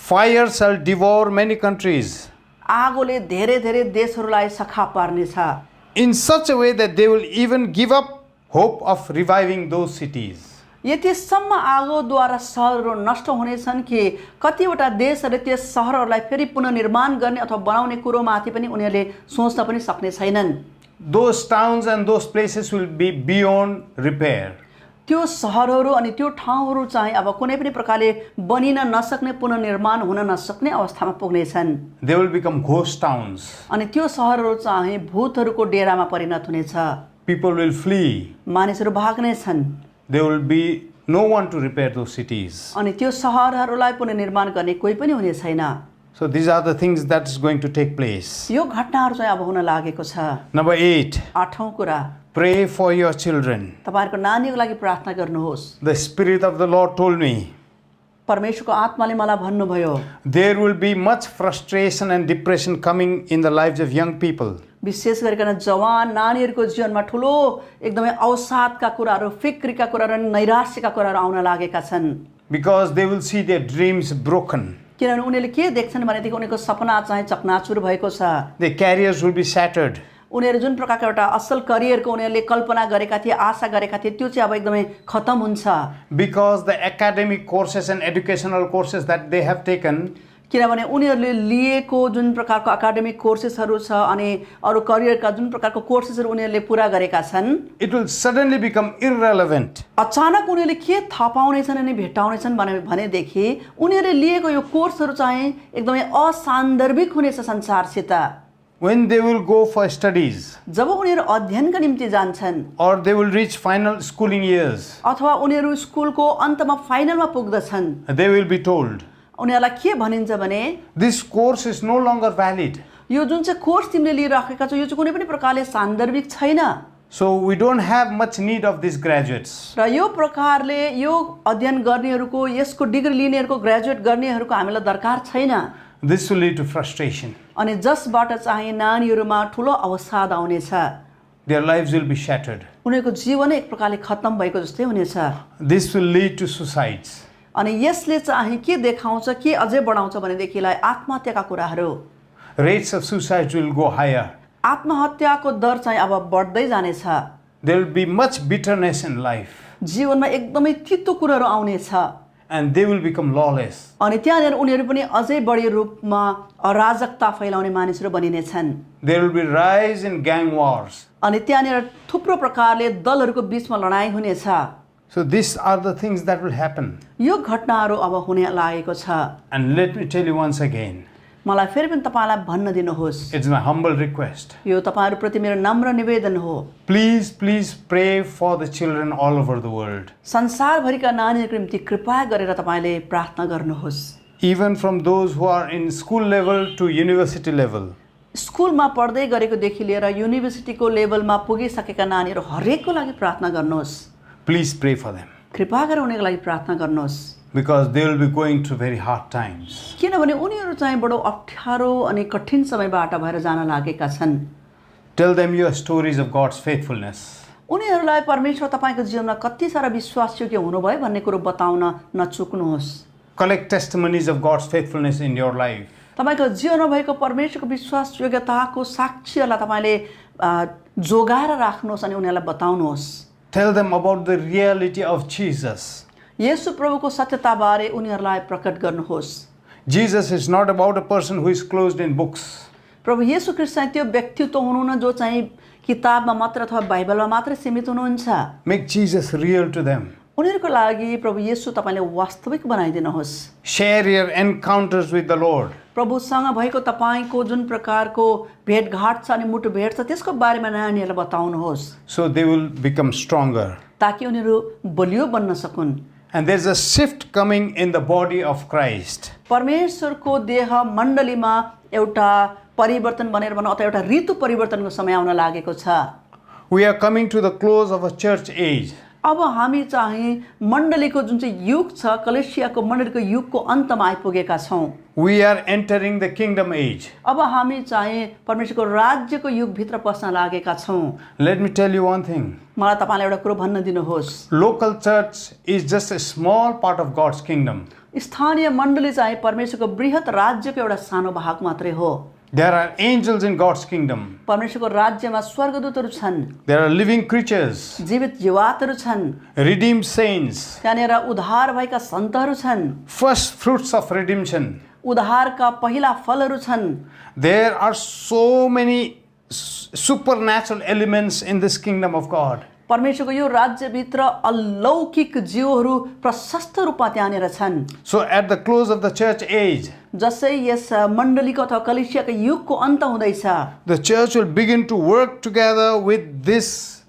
Fire shall devour many countries आगोले धेरै धेरै देशहरूलाई सखा पार्नेछ। in such a way that they will even give up hope of reviving those cities. यतिसम्म आगोद्वारा सहरहरू नष्ट हुनेछन् कि कतिवटा देशहरूले त्यस सहरहरूलाई फेरि पुनर्निर्माण गर्ने अथवा बनाउने कुरोमाथि पनि उनीहरूले सोच्न पनि सक्ने छैनन्। Those towns and those places will be beyond repair. त्यो सहरहरू अनि त्यो ठाउँहरू चाहिँ अब कुनै पनि प्रकारले बनिन नसक्ने, पुनर्निर्माण हुन नसक्ने अवस्थामा पुग्नेछन्। They will become ghost towns. अनि त्यो सहरहरू चाहिँ भूतहरूको डेरामा परिणत हुनेछ। People will flee. मानिसहरू भाग्नेछन्। There will be no one to repair those cities. अनि त्यो सहरहरूलाई पुनर्निर्माण गर्ने कोही पनि हुने छैन। So these are the things that is going to take place. यो घटनाहरू चाहिँ अब हुन लागेको छ। Number 8. आठौं कुरा, Pray for your children. तपाईहरुको नानीको लागि प्रार्थना गर्नुहोस्। The Spirit of the Lord told me परमेश्वरको आत्माले मलाई भन्नुभयो, there will be much frustration and depression coming in the lives of young people. विशेष गरिकन जवान नानीहरूको जीवनमा ठुलो एकदमै अवसादका कुराहरू, फिक्रीका कुराहरू अनि नैराश्यका कुराहरू आउन लागेका छन्। Because they will see their dreams broken. किनभने उनीहरूले के देख्छन् भनेदेखि उनीहरूको सपना चाहिँ चकनाचुर भएको छ। Their careers will be shattered. उनीहरू जुन प्रकारको एउटा असल करियरको उनीहरूले कल्पना गरेका थिए, आशा गरेका थिए, त्यो चाहिँ अब एकदमै खतम हुन्छ। Because the academic courses and educational courses that they have taken, किनभने उनीहरूले लिएको जुन प्रकारको एकाडेमिक कोर्सेसहरू छ अनि अरू करियरका जुन प्रकारको कोर्सेसहरू उनीहरूले पुरा गरेका छन्, it will suddenly become irrelevant. अचानक उनीहरूले के थाहा पाउनेछन् अनि भेट्टाउनेछन् भनेदेखि उनीहरूले लिएको यो कोर्सहरू चाहिँ एकदमै असान्दर्भिक हुनेछ संसारसित। When they will go for studies, जब उनीहरू अध्ययनका निम्ति जान्छन् or they will reach final schooling years, अथवा उनीहरू स्कुलको अन्तमा फाइनलमा पुग्दछन्, they will be told, उनीहरूलाई के भनिन्छ भने this course is no longer valid. यो जुन चाहिँ कोर्स तिमीले लिइराखेका छौ यो चाहिँ कुनै पनि प्रकारले सान्दर्भिक छैन। So we don't have much need of these graduates. र यो प्रकारले यो अध्ययन गर्नेहरूको, यसको डिग्री लिनेहरूको, ग्रेजुएट गर्नेहरूको हामीलाई दरकार छैन। This will lead to frustration. अनि जसबाट चाहिँ नानीहरूमा ठुलो अवसाद आउनेछ, Their lives will be shattered. उनीहरूको जीवनै एक प्रकारले खत्तम भएको जस्तै हुनेछ। This will lead to suicides. अनि यसले चाहिँ के देखाउँछ, के अझै बढाउँछ भनेदेखिलाई आत्महत्याका कुराहरू, Rates of suicides will go higher. आत्महत्याको दर चाहिँ अब बढ्दै जानेछ। There will be much bitterness in life, जीवनमा एकदमै तितो कुराहरू आउनेछ and they will become lawless. अनि त्यहाँनिर उनीहरू पनि अझै बढी रूपमा अराजकता फैलाउने मानिसहरू बनिनेछन्। There will be rise in gang wars. अनि त्यहाँनिर थुप्रो प्रकारले दलहरूको बिचमा लडाइँ हुनेछ। So these are the things that will happen. यो घटनाहरू अब हुने लागेको छ। And let me tell you once again, मलाई फेरि पनि तपाईँलाई भन्न दिनुहोस्, it's my humble request. यो तपाईँहरूप्रति मेरो नम्र निवेदन हो, Please, please pray for the children all over the world. संसारभरिका नानीहरूको निम्ति कृपा गरेर तपाईँले प्रार्थना गर्नुहोस्। Even from those who are in school level to university level. स्कुलमा पढ्दै गरेकोदेखि लिएर युनिभर्सिटीको लेभलमा पुगिसकेका नानीहरू हरेकको लागि प्रार्थना गर्नुहोस्। Please pray for them. कृपा गरेर उनीहरूको लागि प्रार्थना गर्नुहोस्, Because they will be going through very hard times. किनभने उनीहरू चाहिँ बडो अप्ठ्यारो अनि कठिन समयबाट भएर जान लागेका छन्। Tell them your stories of God's faithfulness. उनीहरूलाई परमेश्वर तपाईँको जीवनमा कति सारा विश्वासयोग्य हुनुभयो भन्ने कुरो बताउन नचुक्नुहोस्। Collect testimonies of God's faithfulness in your life. तपाईँको जीवनमा भएको परमेश्वरको विश्वासयोग्यताको साक्षीहरूलाई तपाईँले जोगाएर राख्नुहोस् अनि उनीहरूलाई बताउनुहोस्। Tell them about the reality of Jesus. येशू प्रभुको सत्यताबारे उनीहरूलाई प्रकट गर्नुहोस्। Jesus is not about a person who is closed in books. प्रभु येशू ख्रीष्ट चाहिँ त्यो व्यक्तित्व हुनुहुन्न जो चाहिँ किताबमा मात्र अथवा बाइबलमा मात्र सीमित हुनुहुन्छ। Make Jesus real to them. उनीहरूको लागि प्रभु येशू तपाईँले वास्तविक बनाइदिनुहोस्। Share your encounters with the Lord. प्रभुसँग भएको तपाईँको जुन प्रकारको भेटघाट छ अनि मुटुभेट छ त्यसको बारेमा नानीहरूलाई बताउनुहोस्, So they will become stronger. ताकि उनीहरू बलियो बन्न सकुन्। And there's a shift coming in the body of Christ. परमेश्वरको देह मण्डलीमा एउटा परिवर्तन बनेर भनौँ अथवा एउटा ऋतु परिवर्तनको समय आउन लागेको छ। We are coming to the close of a church age. अब हामी चाहिँ मण्डलीको जुन चाहिँ युग छ, कलेसियाको मण्डलीको युगको अन्तमा आइपुगेका छौँ। We are entering the kingdom age. अब हामी चाहिँ परमेश्वरको राज्यको युगभित्र पस्न लागेका छौँ। Let me tell you one thing. मलाई तपाईँलाई एउटा कुरो भन्न दिनुहोस्, Local church is just a small part of God's kingdom. स्थानीय मण्डली चाहिँ परमेश्वरको बृहत राज्यको एउटा सानो भाग मात्रै हो। There are angels in God's kingdom. परमेश्वरको राज्यमा स्वर्गदूतहरू छन्, There are living creatures, जीवित जीवातहरू छन्, redeemed saints, त्यहाँनिर उद्धार भएका सन्तहरू छन्, first fruits of redemption. उद्धारका पहिला फलहरू छन्। There are so many supernatural elements in this kingdom of God. परमेश्वरको यो राज्यभित्र अलौकिक जीवहरू प्रशस्त रूपमा त्यहाँनिर छन्। So at the close of the church age, जसै यस मण्डलीको अथवा कलेसियाको युगको अन्त हुँदैछ, the church will begin to work together with this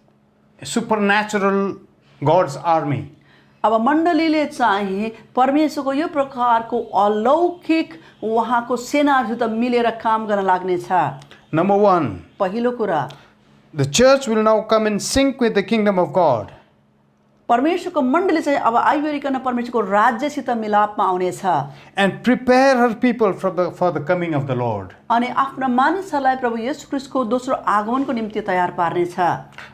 supernatural God's army. अब मण्डलीले चाहिँ परमेश्वरको यो प्रकारको अलौकिक उहाँको सेनाहरूसित मिलेर काम गर्न लाग्नेछ। Number one, पहिलो कुरा, the church will now come in sync with the kingdom of God. परमेश्वरको मण्डली चाहिँ अब आइवरिकन परमेश्वरको राज्यसित मिलापमा आउनेछ And prepare her people for the coming of the Lord. अनि आफ्ना मानिसहरूलाई प्रभु येशू ख्रीष्टको दोस्रो आगमनको निम्ति तयार पार्नेछ।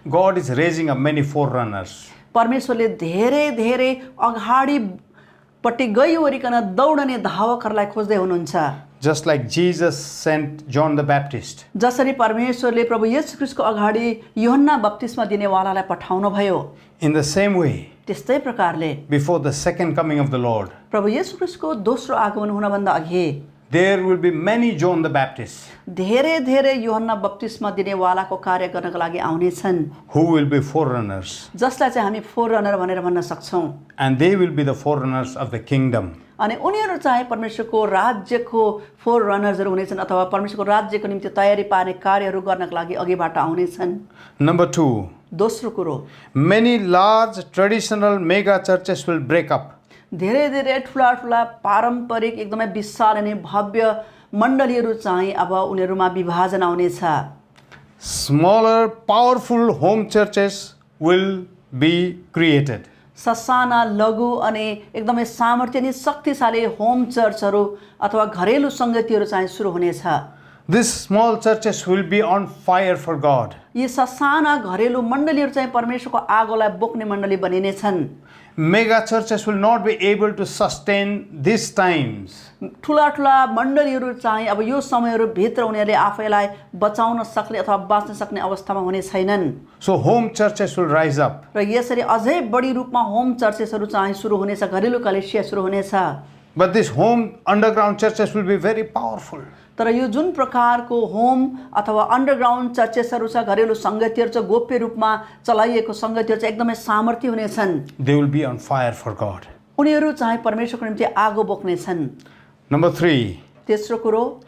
God is raising up many forerunners. परमेश्वरले धेरै धेरै अगाडिपट्टि गइवरिकन दौडने धावकहरूलाई खोज्दै हुनुहुन्छ। Just like Jesus sent John the Baptist. जसरी परमेश्वरले प्रभु येशू ख्रीष्टको अगाडि यूहन्ना बप्तिस्मा दिनेवालालाई पठाउनु भयो, In the same way, त्यस्तै प्रकारले before the second coming of the Lord, प्रभु येशू ख्रीष्टको दोस्रो आगमन हुनभन्दा अघि there will be many John the Baptists धेरै धेरै यूहन्ना बप्तिस्मा दिनेवालाको कार्य गर्नको लागि आउनेछन्, who will be forerunners. जसलाई चाहिँ हामी फोररनर भनेर भन्न सक्छौँ। And they will be the forerunners of the kingdom. अनि उनीहरू चाहिँ परमेश्वरको राज्यको फोररनर्सहरू हुनेछन् अथवा परमेश्वरको राज्यको निम्ति तयारी पार्ने कार्यहरू गर्नको लागि अघिबाट आउनेछन्। Number two, दोस्रो कुरो, many large traditional mega churches will break up. धेरै धेरै ठुला ठुला पारम्परिक एकदमै विशाल अनि भव्य मण्डलीहरू चाहिँ अब उनीहरूमा विभाजन आउनेछ। Smaller, powerful home churches will be created. ससाना लघु अनि एकदमै सामर्थ्य अनि शक्तिशाली होम चर्चहरू अथवा घरेलु सङ्गतिहरू चाहिँ सुरु हुनेछ। These small churches will be on fire for God. यी ससाना घरेलु मण्डलीहरू चाहिँ परमेश्वरको आगोलाई बोक्ने मण्डली बनिनेछन्। Mega churches will not be able to sustain these times. ठुला ठुला मण्डलीहरू चाहिँ अब यो समयहरूभित्र उनीहरूले आफैलाई बचाउन सक्ने अथवा बाँच्न सक्ने अवस्थामा हुने छैनन्। So home churches will rise up. र यसरी अझै बढी रूपमा होम चर्चेसहरू चाहिँ सुरु हुनेछ, घरेलु कलेसिया सुरु हुनेछ। But these home underground churches will be very powerful. तर यो जुन प्रकारको होम अथवा अन्डरग्राउन्ड चर्चेसहरू छ, घरेलु सङ्गतिहरू छ, गोप्य रूपमा चलाइएको सङ्गतिहरू चाहिँ एकदमै सामर्थ्य हुनेछन्। They will be on fire for God. उनीहरू चाहिँ परमेश्वरको निम्ति आगो बोक्नेछन्। Number 3. तेस्रो कुरो,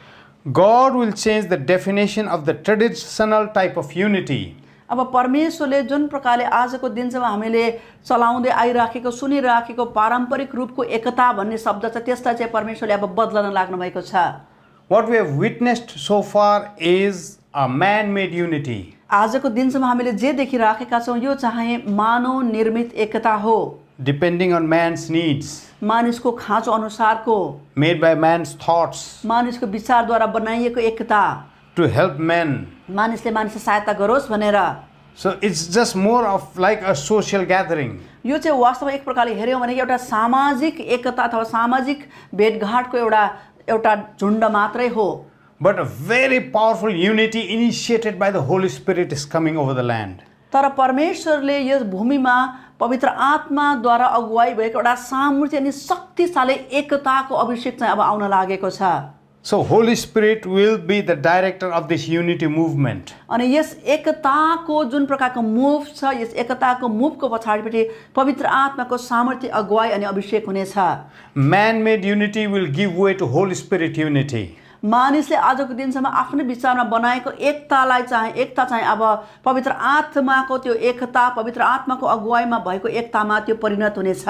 God will change the definition of the traditional type of unity. अब परमेश्वरले जुन प्रकारले आजको दिनसम्म हामीले चलाउँदै आइराखेको सुनिराखेको पारम्परिक रूपको एकता भन्ने शब्द छ, त्यसलाई चाहिँ परमेश्वरले अब बदलन लाग्नु भएको छ। What we have witnessed so far is a man-made unity. आजको दिनसम्म हामीले जे देखिराखेका छौँ यो चाहिँ मानव निर्मित एकता हो, Depending on man's needs, मानिसको खाँचो अनुसारको, made by man's thoughts मानिसको विचारद्वारा बनाइएको एकता, to help men. मानिसले मानिसलाई सहायता गरोस् भनेर। So it's just more of like a social gathering. यो चाहिँ वास्तवमा एक प्रकारले हेऱ्यौँ भने एउटा सामाजिक एकता अथवा सामाजिक भेटघाटको एउटा झुण्ड मात्रै हो। But a very powerful unity initiated by the Holy Spirit is coming over the land. तर परमेश्वरले यस भूमिमा पवित्र आत्माद्वारा अगुवाई भएको एउटा सामर्थ्य अनि शक्तिशाली एकताको अभिषेक चाहिँ अब आउन लागेको छ। So Holy Spirit will be the director of this unity movement. अनि यस एकताको जुन प्रकारको मुभ छ, यस एकताको मुभको पछाडिपट्टि पवित्र आत्माको सामर्थ्य अगुवाई अनि अभिषेक हुनेछ। Man-made unity will give way to Holy Spirit unity. मानिसले आजको दिनसम्म आफ्नो विचारमा बनाएको एकता चाहिँ अब पवित्र आत्माको त्यो एकता, पवित्र आत्माको अगुवाईमा भएको एकतामा त्यो परिणत हुनेछ।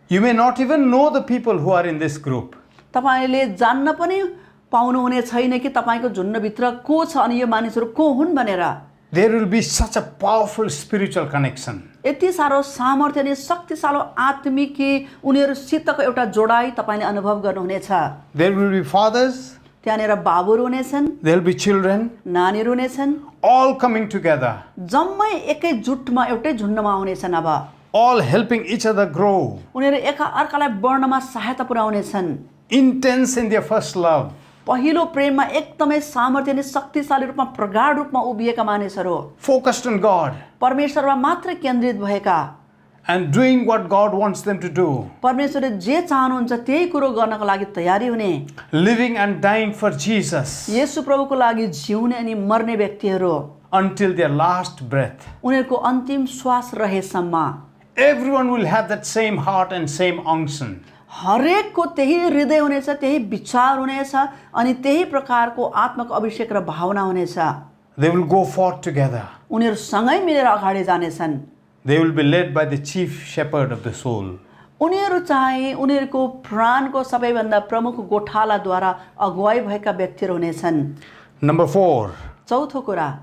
You may not even know the people who are in this group. तपाईले जान्न पनि पाउनुहुने छैन कि तपाईँको झुन्डभित्र को छ अनि यो मानिसहरू को हुन् भनेर। There will be such a powerful spiritual connection. यति साह्रो सामर्थ्य अनि शक्तिशाली आत्मिकी उनीहरूसितको एउटा जोडाइ तपाईँले अनुभव गर्नुहुनेछ। There will be fathers, त्यहाँनिर बाबुहरू हुनेछन्, there will be children, नानीहरू हुनेछन्, all coming together, जम्मै एकै जुटमा एउटै झुन्डमा हुनेछन्। अब all helping each other grow, उनीहरू एकअर्कालाई बढ्नमा सहायता पुर्याउनेछन्। intense in their first love. पहिलो प्रेममा एकदमै सामर्थ्य अनि शक्तिशाली रूपमा प्रगाढ रूपमा उभिएका मानिसहरू, Focused on God परमेश्वरमा मात्र केन्द्रित भएका, and doing what God wants them to do. परमेश्वरले जे चाहनुहुन्छ त्यही कुरो गर्नको लागि तयारी हुने, Living and dying for Jesus येशू प्रभुको लागि जिउने अनि मर्ने व्यक्तिहरू until their last breath. उनीहरूको अन्तिम श्वास रहेसम्म। Everyone will have that same heart and same unction. हरेकको त्यही हृदय हुनेछ, त्यही विचार हुनेछ अनि त्यही प्रकारको आत्माको अभिषेक र भावना हुनेछ। They will go forth together. उनीहरू सँगै मिलेर अगाडि जानेछन्। They will be led by the chief shepherd of the soul. उनीहरू चाहिँ उनीहरूको प्राणको सबैभन्दा प्रमुख गोठालाद्वारा अगुवाई भएका व्यक्तिहरू हुनेछन्। Number 4. चौथो कुरा,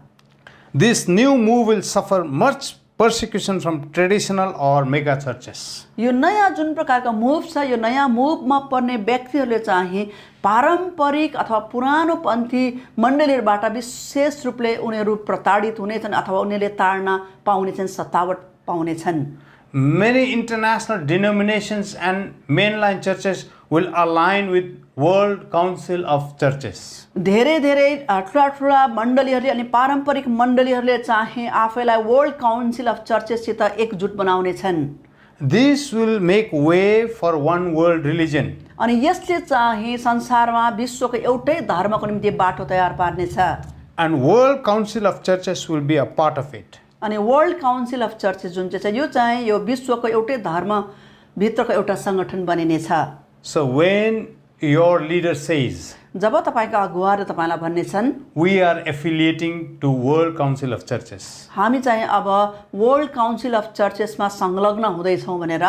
This new move will suffer much persecution from traditional or mega churches. यो नयाँ जुन प्रकारको मुभ छ, यो नयाँ मुभमा पर्ने व्यक्तिहरूले चाहिँ पारम्परिक अथवा पुरानो पन्थी मण्डलीहरूबाट विशेष रूपले उनीहरू प्रताडित हुनेछन् अथवा उनीहरूले ताड्न पाउनेछन्, सतावट पाउनेछन्। Many international denominations and mainline churches will align with World Council of Churches. धेरै ठुला मण्डलीहरूले अनि पारम्परिक मण्डलीहरूले चाहिँ आफैलाई वर्ल्ड काउन्सिल अफ चर्चेससित एकजुट बनाउनेछन्। This will make way for one world religion. अनि यसले चाहिँ संसारमा विश्वको एउटै धर्मको निम्ति बाटो तयार पार्नेछ। And World Council of Churches will be a part of it. अनि वर्ल्ड काउन्सिल अफ चर्चेस जुन चाहिँ छ यो चाहिँ यो विश्वको एउटै धर्मभित्रको एउटा सङ्गठन बनिनेछ। So when your leader says, जब तपाईँका अगुवाले तपाईँलाई भन्नेछन् we are affiliating to World Council of Churches, हामी चाहिँ अब वर्ल्ड काउन्सिल अफ चर्चेसमा संलग्न हुँदैछौँ भनेर,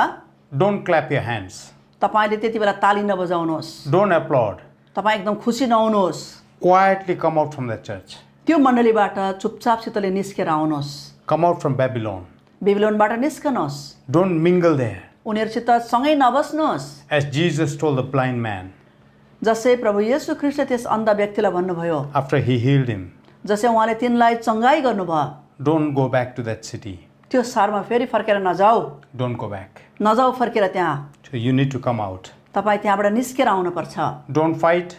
don't clap your hands. तपाईँले त्यति बेला ताली नबजाउनुहोस्, Don't applaud. तपाईँ एकदम खुसी नहुनुहोस्। Quietly come out from that church. त्यो मण्डलीबाट चुपचापसितले निस्केर आउनुहोस्। Come out from Babylon. बेबिलोनबाट निस्कनुहोस्, Don't mingle there. उनीहरूसित सँगै नबस्नुहोस्। As Jesus told the blind man जसै प्रभु येशू ख्रीष्टले त्यस अन्ध व्यक्तिलाई भन्नुभयो, after he healed him, जसै उहाँले तिनलाई चङ्गाई गर्नुभयो, don't go back to that city. त्यो सहरमा फेरि फर्केर नजाऊ, Don't go back. नजाऊ फर्केर त्यहाँ। So you need to come out. तपाईँ त्यहाँबाट निस्केर आउनुपर्छ। Don't fight.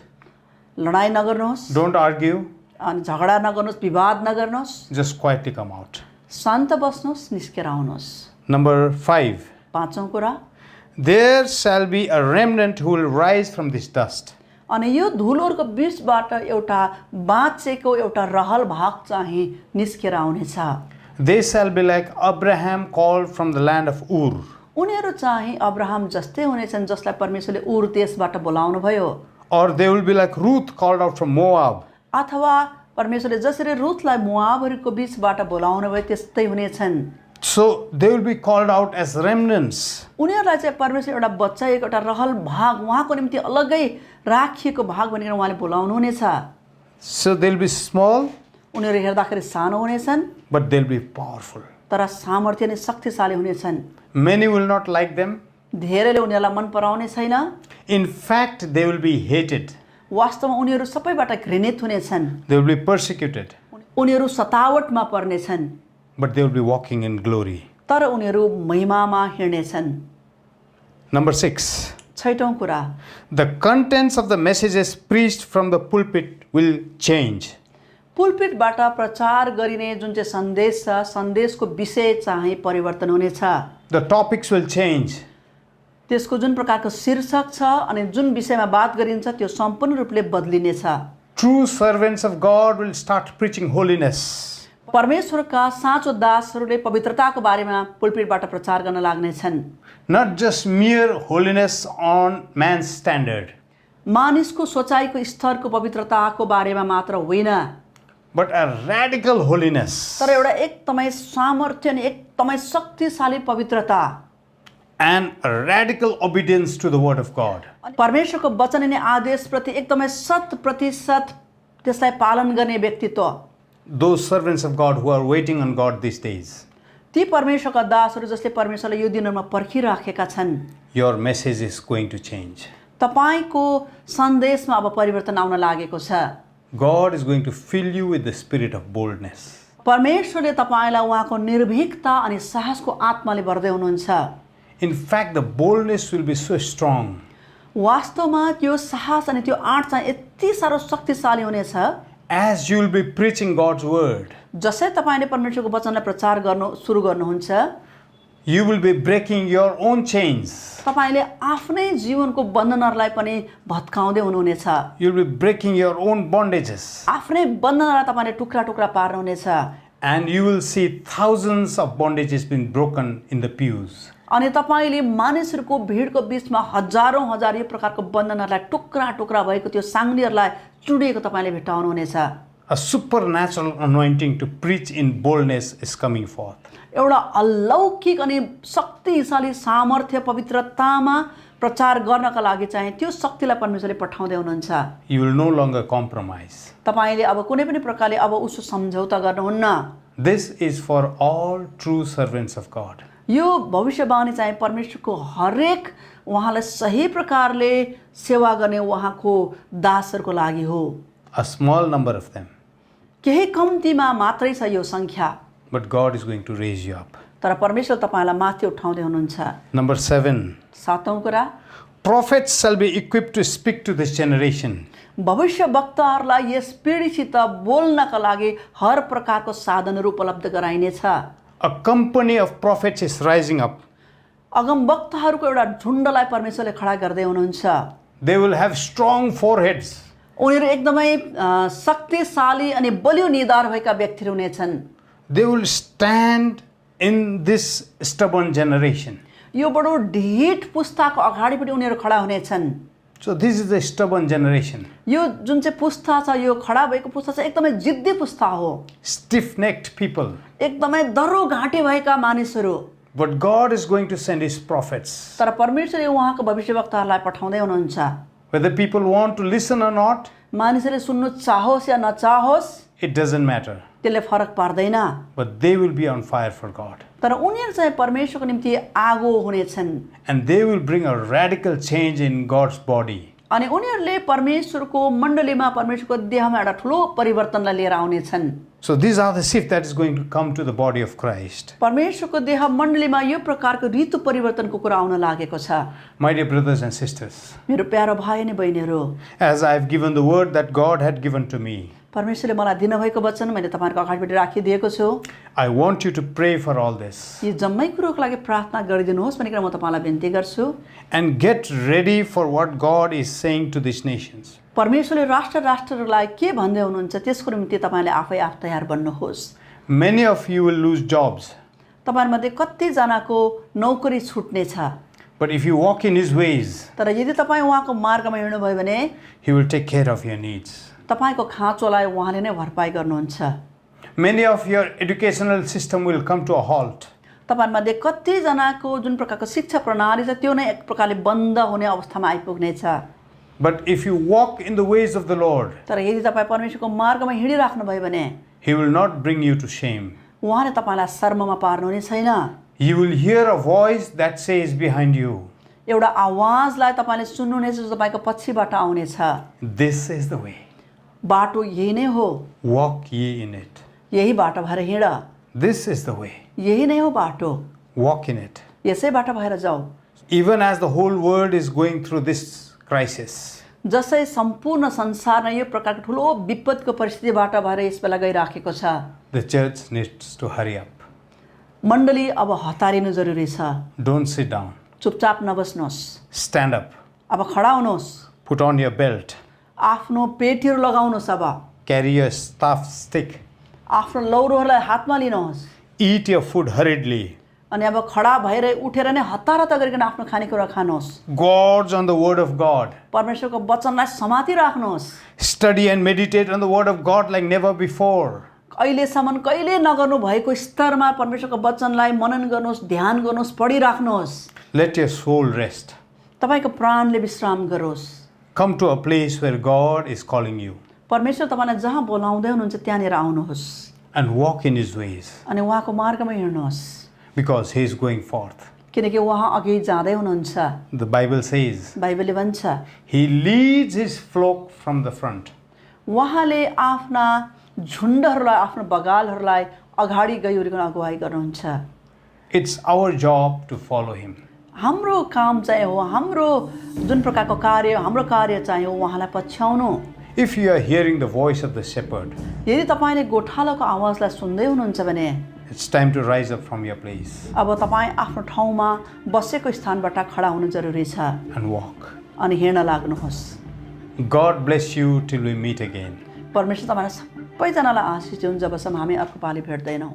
लडाइँ नगर्नुहोस्, Don't argue. अनि झगडा नगर्नुहोस्, विवाद नगर्नुहोस्, Just quietly come out. शान्त बस्नुहोस्, निस्केर आउनुहोस्। Number 5. पाँचौँ कुरा, There shall be a remnant who will rise from this dust. अनि यो धुलोहरूको बिचबाट एउटा बाँचेको एउटा रहल भाग चाहिँ निस्केर आउनेछ। They shall be like Abraham called from the land of Ur. उनीहरू चाहिँ अब्राहम जस्तै हुनेछन् जसलाई परमेश्वरले उर देशबाट बोलाउनु भयो, Or they will be like Ruth called out from Moab. अथवा परमेश्वरले जसरी रुथलाई मोआबहरूको बिचबाट बोलाउनु भयो त्यस्तै हुनेछन्। So they will be called out as remnants. उनीहरूलाई चाहिँ परमेश्वर एउटा बच्चाएको एउटा रहल भाग, उहाँको निम्ति अलग्गै राखिएको भाग भनेर उहाँले बोलाउनु हुनेछ। So they'll be small, उनीहरू हेर्दाखेरि सानो हुनेछन् but they'll be powerful. तर सामर्थ्य नै शक्तिशाली हुनेछन्। Many will not like them. धेरैले उनीहरूलाई मन पराउने छैन। In fact, they will be hated. वास्तवमा उनीहरू सबैबाट घृणित हुनेछन्। They will be persecuted, उनीहरू सतावटमा पर्नेछन्, but they will be walking in glory. तर उनीहरू महिमामा हिँड्नेछन्। Number 6. छैटौँ कुरा, The contents of the messages preached from the pulpit will change. पुलपिटबाट प्रचार गरिने जुन चाहिँ सन्देश छ, सन्देशको विषय चाहिँ परिवर्तन हुनेछ। The topics will change. त्यसको जुन प्रकारको शीर्षक छ अनि जुन विषयमा बात गरिन्छ त्यो सम्पूर्ण रूपले बदलिनेछ। True servants of God will start preaching holiness. परमेश्वरका साँचो दासहरूले पवित्रताको बारेमा पुलपिटबाट प्रचार गर्न लाग्नेछन्। Not just mere holiness on man's standard, मानिसको सोचाइको स्तरको पवित्रताको बारेमा मात्र होइन, but a radical holiness. तर एउटा एकदमै सामर्थ्य अनि एकदमै शक्तिशाली पवित्रता And a radical obedience to the word of God. परमेश्वरको वचन अनि आदेशप्रति एकदमै 100% त्यसलाई पालन गर्ने व्यक्तित्व। Those servants of God who are waiting on God these days. ती परमेश्वरका दासहरू जसले परमेश्वरलाई यो दिनहरूमा पर्खिराखेका छन्, Your message is going to change. तपाईँको सन्देशमा अब परिवर्तन आउन लागेको छ। God is going to fill you with the spirit of boldness. परमेश्वरले तपाईँलाई उहाँको निर्भीकता अनि साहसको आत्माले भर्दै हुनुहुन्छ। In fact, the boldness will be so strong वास्तवमा त्यो साहस अनि त्यो आँट चाहिँ यति साह्रो शक्तिशाली हुनेछ, as you will be preaching God's word. जसै तपाईँले परमेश्वरको वचनलाई प्रचार गर्नु सुरु गर्नुहुन्छ, You will be breaking your own chains. तपाईँले आफ्नै जीवनको बन्धनहरूलाई पनि भत्काउँदै हुनुहुनेछ। You will be breaking your own bondages. आफ्नै बन्धनलाई तपाईँले टुक्रा टुक्रा पार्नुहुनेछ। And you will see thousands of bondages being broken in the pews. अनि तपाईँले मानिसहरूको भिडको बिचमा हजारौँ हजार यो प्रकारको बन्धनहरूलाई टुक्रा टुक्रा भएको त्यो साङ्गलीहरूलाई चुडिएको तपाईँले भेट्टाउनुहुनेछ। A supernatural anointing to preach in boldness is coming forth. एउटा अलौकिक अनि शक्तिशाली सामर्थ्य पवित्रतामा प्रचार गर्नका लागि चाहिँ त्यो शक्तिलाई परमेश्वरले पठाउँदै हुनुहुन्छ। You will no longer compromise. तपाईँले अब कुनै पनि प्रकारले अब उसो सम्झौता गर्नुहुन्न। This is for all true servants of God. यो भविष्यवाणी चाहिँ परमेश्वरको हरेक उहाँलाई सही प्रकारले सेवा गर्ने उहाँको दासहरूको लागि हो। A small number of them. केही कम्तीमा मात्रै छ यो सङ्ख्या, But God is going to raise you up. तर परमेश्वर तपाईँलाई माथि उठाउँदै हुनुहुन्छ। Number 7. सातौँ कुरा, Prophets shall be equipped to speak to this generation. भविष्य वक्ताहरूलाई यस पिँढीसित बोल्नका लागि हर प्रकारको साधनहरू उपलब्ध गराइनेछ। A company of prophets is rising up. अगम वक्ताहरूको एउटा झुन्डलाई परमेश्वरले खडा गर्दै हुनुहुन्छ। They will have strong foreheads. उनीहरू एकदमै शक्तिशाली अनि बलियो निधार भएका व्यक्तिहरू हुनेछन्। They will stand in this stubborn generation. यो बडो ढिट पुस्ताको अगाडिपट्टि उनीहरू खडा हुनेछन्। So this is the stubborn generation. यो जुन चाहिँ पुस्ता छ, यो खडा भएको पुस्ता चाहिँ एकदमै जिद्दी पुस्ता हो। Stiff-necked people. एकदमै दह्रो घाँटे भएका मानिसहरू। But God is going to send His prophets. तर परमेश्वरले उहाँको भविष्यवक्ताहरूलाई पठाउँदै हुनुहुन्छ। Whether people want to listen or not, मानिसले सुन्नु चाहोस् या नचाहोस्, it doesn't matter. त्यसले फरक पार्दैन, but they will be on fire for God. तर उनीहरू चाहिँ परमेश्वरको निम्ति आगो हुनेछन् And they will bring a radical change in God's body. अनि उनीहरूले परमेश्वरको मण्डलीमा परमेश्वरको देहमा एउटा ठुलो परिवर्तनलाई लिएर आउनेछन्। So these are the shift that is going to come to the body of Christ. परमेश्वरको देह मण्डलीमा यो प्रकारको ऋतु परिवर्तनको कुरा आउन लागेको छ। My dear brothers and sisters, मेरो प्यारो भाइ अनि बहिनीहरू, as I have given the word that God had given to me, परमेश्वरले मलाई दिनुभएको वचन मैले तपाईँहरूको अगाडिपट्टि राखिदिएको छु। I want you to pray for all this यी जम्मै कुरोको लागि प्रार्थना गरिदिनुहोस् भनिकन म तपाईँलाई बिन्ती गर्छु। and get ready for what God is saying to these nations. परमेश्वरले राष्ट्रहरूलाई के भन्दै हुनुहुन्छ त्यसको निम्ति तपाईँले आफै आफ तयार बन्नुहोस्। Many of you will lose jobs, तपाईँहरूमध्ये कतिजनाको नौकरी छुट्ने छ, but if you walk in His ways, तर यदि तपाईँ उहाँको मार्गमा हिँड्नुभयो भने He will take care of your needs. तपाईँको खाँचोलाई उहाँले नै भरपाई गर्नुहुन्छ। Many of your educational system will come to a halt. तपाईँहरूमध्ये कतिजनाको जुन प्रकारको शिक्षा प्रणाली छ त्यो नै एक प्रकारले बन्द हुने अवस्थामा आइपुग्नेछ। But if you walk in the ways of the Lord, तर यदि तपाईँ परमेश्वरको मार्गमा हिँडिराख्नुभयो भने He will not bring you to shame. उहाँले तपाईँलाई शर्ममा पार्नुहुने छैन। You will hear a voice that says behind you, एउटा आवाजलाई तपाईँले सुन्नुहुनेछ जो तपाईँको पछिबाट आउनेछ, This is the way. बाटो यही नै हो, Walk ye in it. यही बाटो भएर हिँड, This is the way. यही नै हो बाटो, Walk in it. यसै बाटो भएर जाऊ। Even as the whole world is going through this crisis, जसै सम्पूर्ण संसारमा यो प्रकारको ठुलो विपदको परिस्थितिबाट भएर यस बेला गइराखेको छ, the church needs to hurry up. मण्डली अब हतारिनु जरुरी छ। Don't sit down. चुपचाप नबस्नुहोस्, Stand up. अब खडा हुनुहोस्, Put on your belt. आफ्नो पेटीहरू लगाउनुहोस्, अब Carry your staff stick. आफ्नो लौरोहरूलाई हातमा लिनुहोस् Eat your food hurriedly. अनि अब खडा भएर उठेर नै हतार हतार गरिकन आफ्नो खानेकुरा खानुहोस्। Gorge on the word of God. परमेश्वरको वचनलाई समाति राख्नुहोस्। Study and meditate on the word of God like never before. अहिलेसम्म कहिले नगर्नु भएको स्तरमा परमेश्वरको वचनलाई मनन गर्नुहोस्, ध्यान गर्नुहोस्, पढिराख्नुहोस्। Let your soul rest. तपाईँको प्राणले विश्राम गरोस्। Come to a place where God is calling you परमेश्वर तपाईँलाई जहाँ बोलाउँदै हुनुहुन्छ त्यहाँनिर आउनुहोस् and walk in His ways अनि उहाँको मार्गमा हिँड्नुहोस्, because He is going forth. किनकि उहाँ अघि जाँदै हुनुहुन्छ। The Bible says बाइबलले भन्छ He leads His flock from the front. उहाँले आफ्ना झुन्डहरूलाई, आफ्नो बगालहरूलाई अगाडि गइवरिकन अगुवाई गर्नुहुन्छ। It's our job to follow Him. हाम्रो काम चाहिँ हो, हाम्रो जुन प्रकारको कार्य, हाम्रो कार्य चाहिँ हो उहाँलाई पछ्याउनु। If you are hearing the voice of the shepherd, यदि तपाईँले गोठालोको आवाजलाई सुन्दै हुनुहुन्छ भने it's time to rise up from your place अब तपाईँ आफ्नो ठाउँमा बसेको स्थानबाट खडा हुनु जरुरी छ and walk. अनि हिँड्न लाग्नुहोस्। God bless you till we meet again. परमेश्वर तपाईँलाई सबैजनालाई आशिष दिउन् जबसम्म हामी अर्को पालि भेट्दैनौँ।